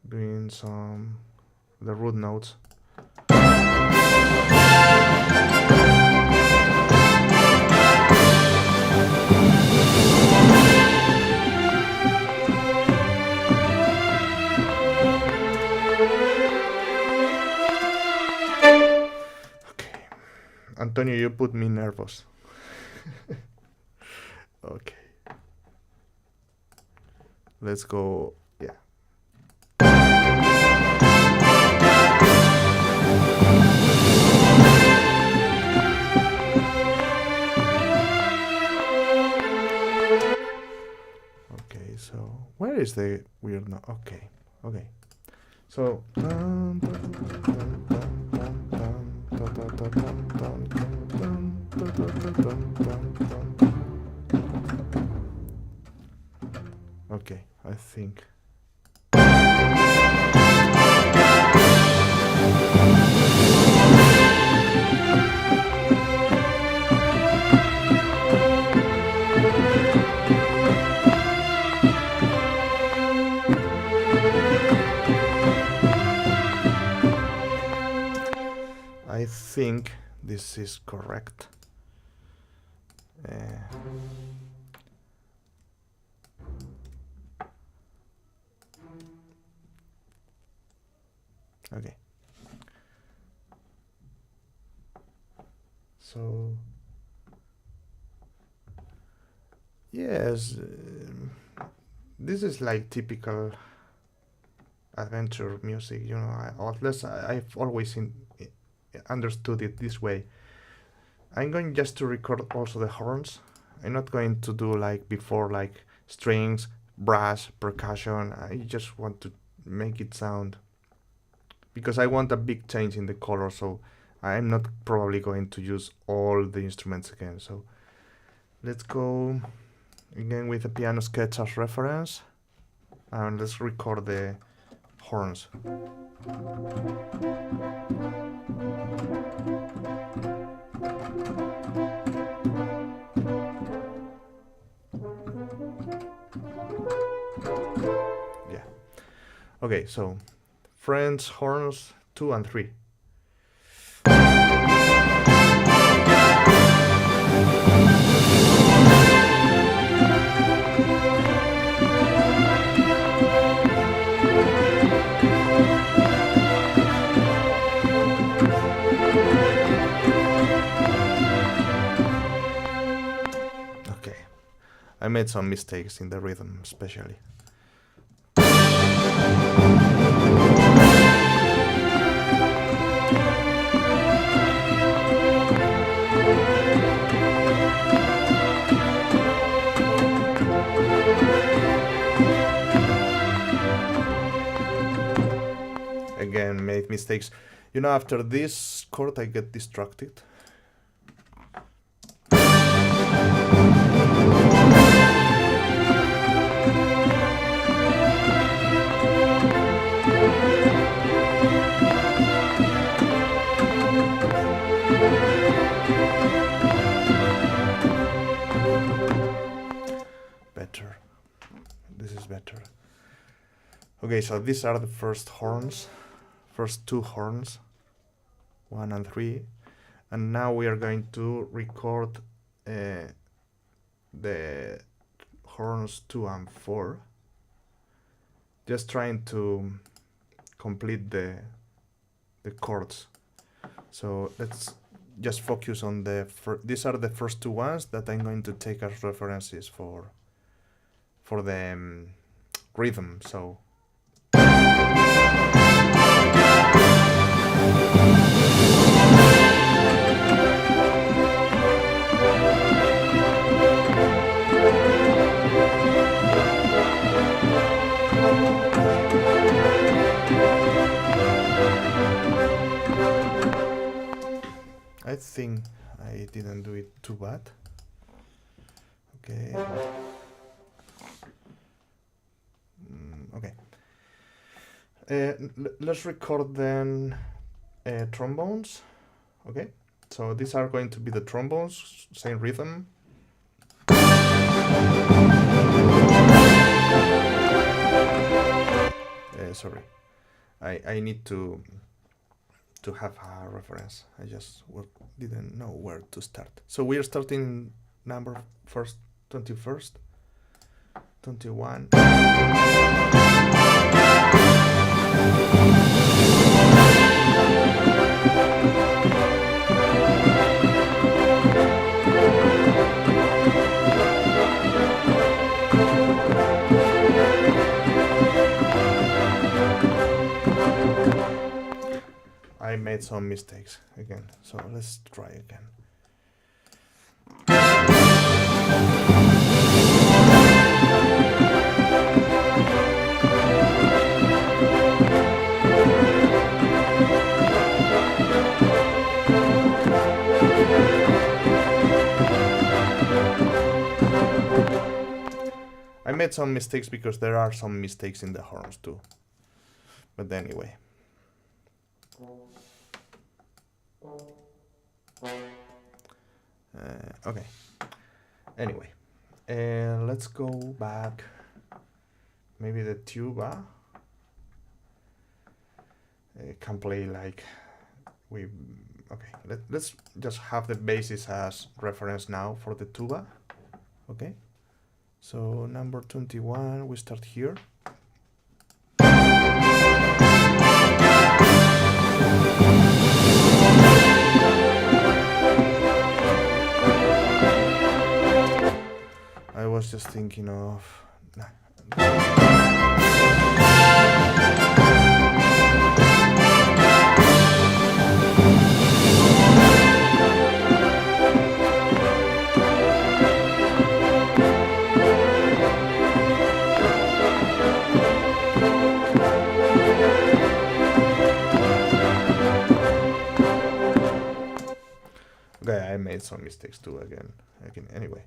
doing the root notes. Okay, Antonio, you put me nervous. Okay. Let's go, yeah. Okay, so where is the weird note? Okay, okay. So okay, I think. I think this is correct. Okay. So yes, this is like typical adventure music, you know. Or at least I've always understood it this way. I'm going just to record also the horns. I'm not going to do like before, like strings, brass, percussion. I just want to make it sound, because I want a big change in the color, so I'm not probably going to use all the instruments again. So let's go again with the piano sketch as reference, and let's record the horns. Yeah. Okay, so French horns 2 and 3. Okay, I made some mistakes in the rhythm, especially. Again, made mistakes. You know, after this chord I get distracted. Better. This is better. Okay, so these are the first horns. First 2 horns, 1 and 3, and now we are going to record the horns 2 and 4, just trying to complete the chords. So let's just focus on these are the first 2 ones that I'm going to take as references for the rhythm. So think I didn't do it too bad. Okay. Okay. Let's record then trombones. Okay. So these are going to be the trombones, same rhythm. Sorry, I need to have a reference. I just didn't know where to start. So we are starting number first, 21st, 21. I made some mistakes again, so let's try again. I made some mistakes because there are some mistakes in the horns too. But anyway. Okay. Anyway, let's go back. Maybe the tuba can play like we. Okay, let's just have the basis as reference now for the tuba. Okay, so number 21, we start here. I was just thinking of... Okay, I made some mistakes too again. Anyway.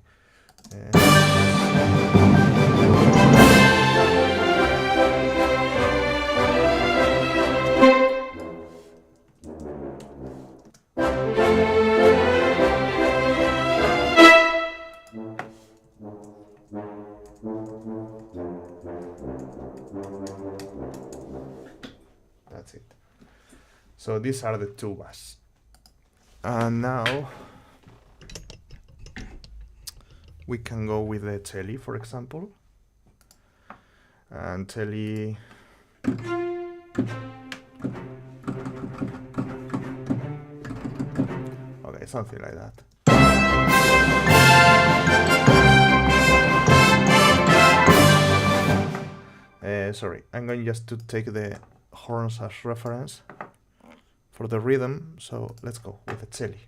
That's it. So these are the tubas. And now we can go with the telly, for example. And telly... Okay, something like that. Sorry, I'm going just to take the horns as reference for the rhythm, so let's go with the telly.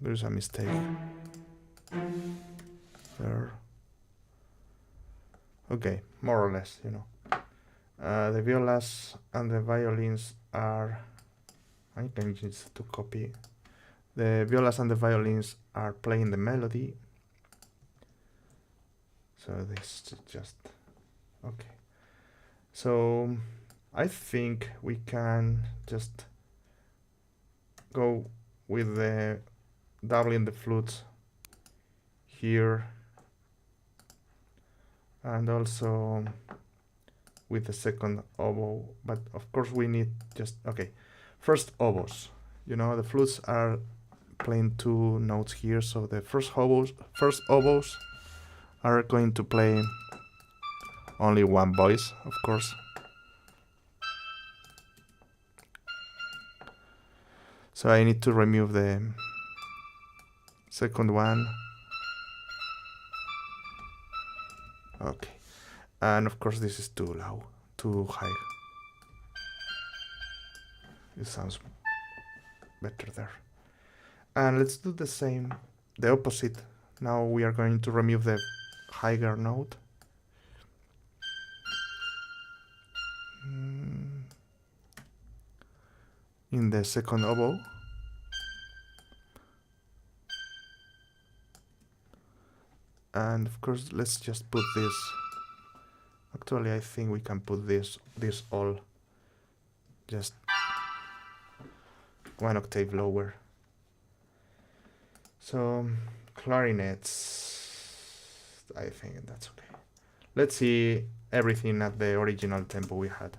There's a mistake there. Okay, more or less, you know. The violas and the violins are... I can just to copy. The violas and the violins are playing the melody. So this is just... Okay. So I think we can just go with the doubling the flutes here, and also with the second oboe, but of course we need just... Okay, first oboes. You know, the flutes are playing two notes here, so the first oboes are going to play only one voice, of course. So I need to remove the second one Okay. And of course this is too low, too high. It sounds better there. And let's do the same, the opposite. Now we are going to remove the higher note. In the second oboe. And of course let's just put this, actually I think we can put this all just one octave lower. So clarinets, I think that's okay. Let's see everything at the original tempo we had.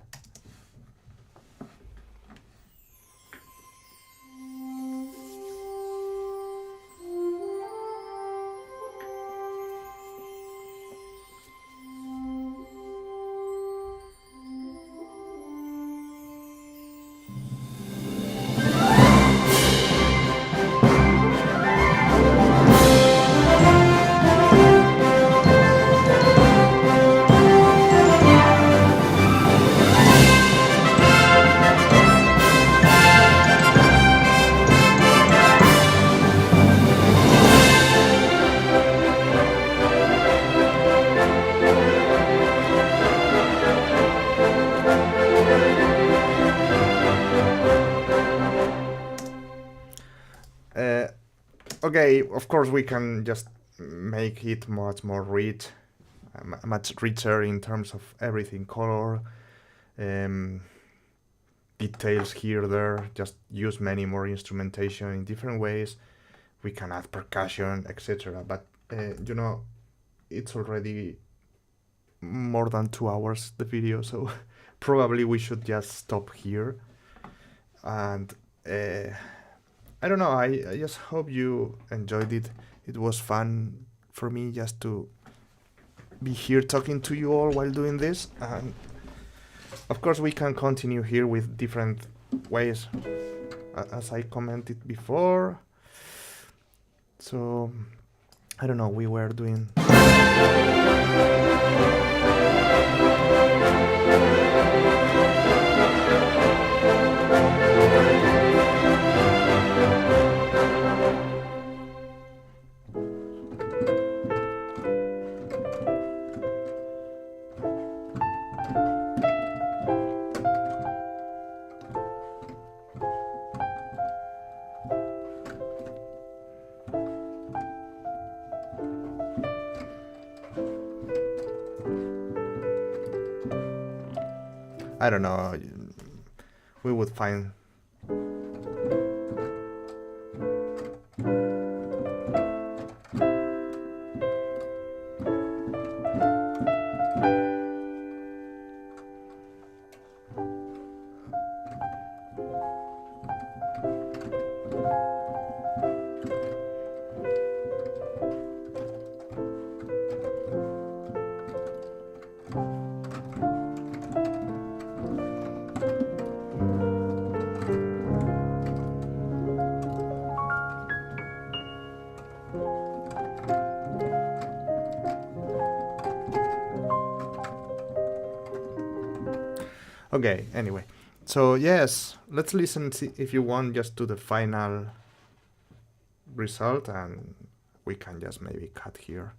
Okay, of course we can just make it much more rich, much richer in terms of everything, color, details here, there, just use many more instrumentation in different ways. We can add percussion, etc. But, you know, it's already more than 2 hours, the video, so probably we should just stop here. And I don't know, I just hope you enjoyed it. It was fun for me just to be here talking to you all while doing this. And of course we can continue here with different ways, as I commented before. So, I don't know, we were doing... I don't know, we would find... Okay, anyway, so yes, let's listen if you want just to the final result, and we can just maybe cut here.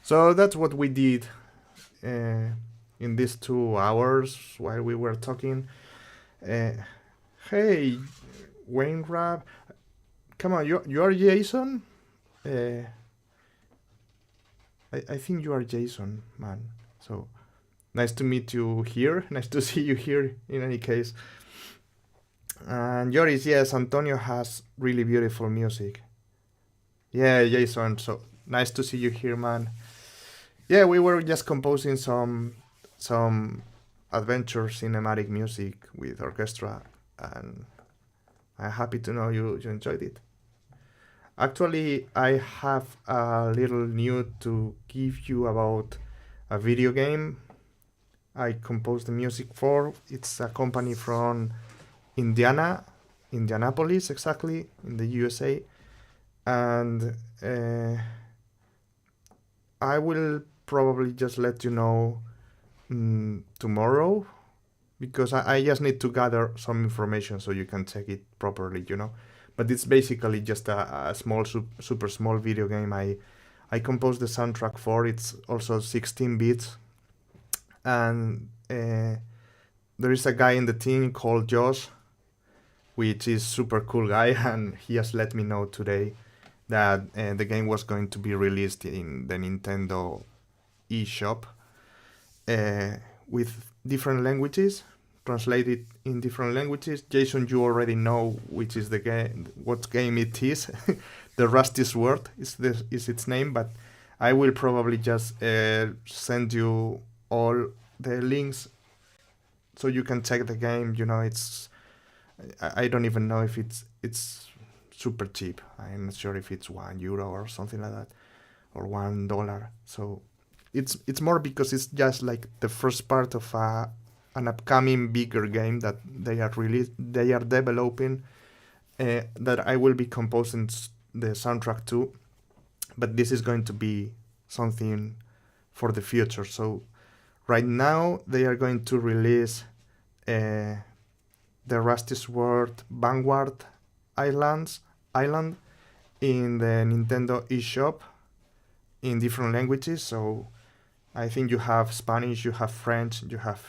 So that's what we did in these 2 hours while we were talking. Hey, Wayne Rap. Come on, you are Jason. Uh, I think you are Jason, man. So nice to meet you here. Nice to see you here. In any case, and Joris, yes, Antonio has really beautiful music. Yeah, Jason. So nice to see you here, man. Yeah, we were just composing some adventure cinematic music with orchestra, and I'm happy to know you enjoyed it. Actually, I have a little news to give you about a video game I composed the music for. It's a company from Indianapolis, exactly, in the USA, and I will probably just let you know tomorrow because I just need to gather some information so you can check it properly. But it's basically just a small, super small video game. I composed the soundtrack for. It's also 16 bits, and there is a guy in the team called Josh, which is super cool guy, and he has let me know today that the game was going to be released in the Nintendo eShop with different languages, translated in different languages. Jason, you already know which is the game, what game it is. The Rusty Sword is its name, but I will probably just send you all the links so you can check the game. It's I don't even know if it's super cheap. I'm not sure if it's €1 or something like that, or $1. So it's more because it's just like the first part of an upcoming bigger game that they are developing, that I will be composing the soundtrack to, but this is going to be something for the future. So right now they are going to release the Rusty Sword Vanguard Island in the Nintendo eShop in different languages. So I think you have Spanish, you have French, you have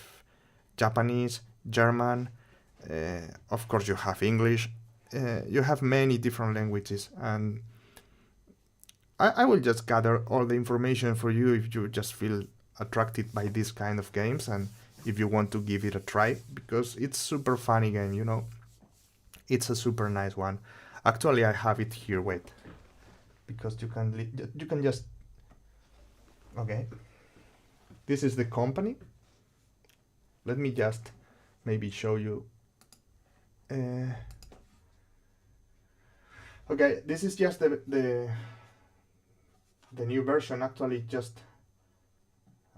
Japanese, German, of course you have English, you have many different languages, and I will just gather all the information for you if you just feel attracted by this kind of games and if you want to give it a try, because it's super funny game. It's a super nice one. Actually, I have it here. Wait, because you can just okay. This is the company. Let me just maybe show you. Okay, this is just the new version. Actually, just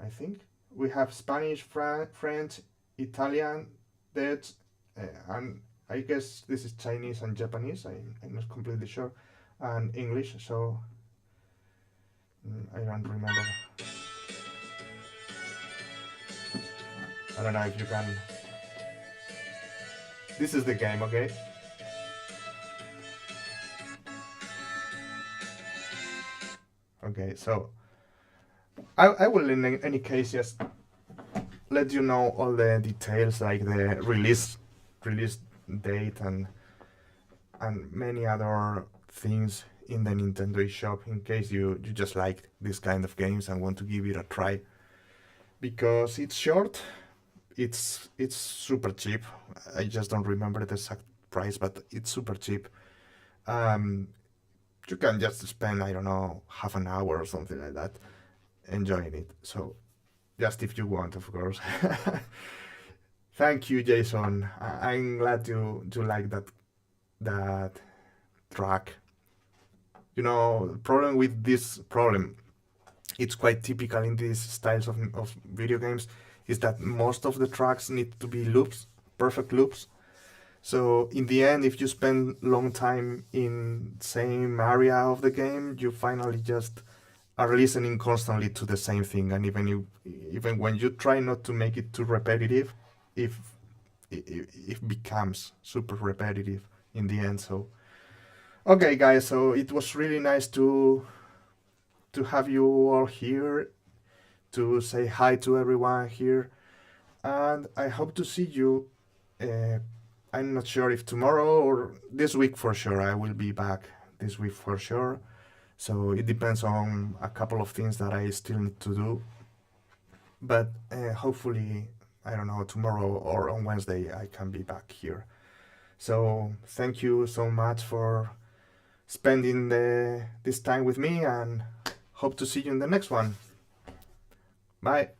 I think we have Spanish, French, Italian, Dutch, and I guess this is Chinese and Japanese. I'm not completely sure, and English. So I don't remember. I don't know if you can. This is the game, okay? Okay, so I will in any case just let you know all the details, like the release date and many other things in the Nintendo eShop, in case you just like this kind of games and want to give it a try, because it's short. It's super cheap. I just don't remember the exact price, but it's super cheap. You can just spend, I don't know, half an hour or something like that enjoying it. So just if you want, of course. Thank you, Jason. I'm glad you like that track. The problem with this problem, it's quite typical in these styles of video games, is that most of the tracks need to be loops, perfect loops. So in the end, if you spend long time in same area of the game, you finally just are listening constantly to the same thing, and even when you try not to make it too repetitive, if it becomes super repetitive in the end. So okay, guys, so it was really nice to have you all here, to say hi to everyone here, and I hope to see you I'm not sure if tomorrow or this week for sure. I will be back this week for sure. So it depends on a couple of things that I still need to do. But hopefully, I don't know, tomorrow or on Wednesday, I can be back here. So thank you so much for spending this time with me, and hope to see you in the next one. Bye.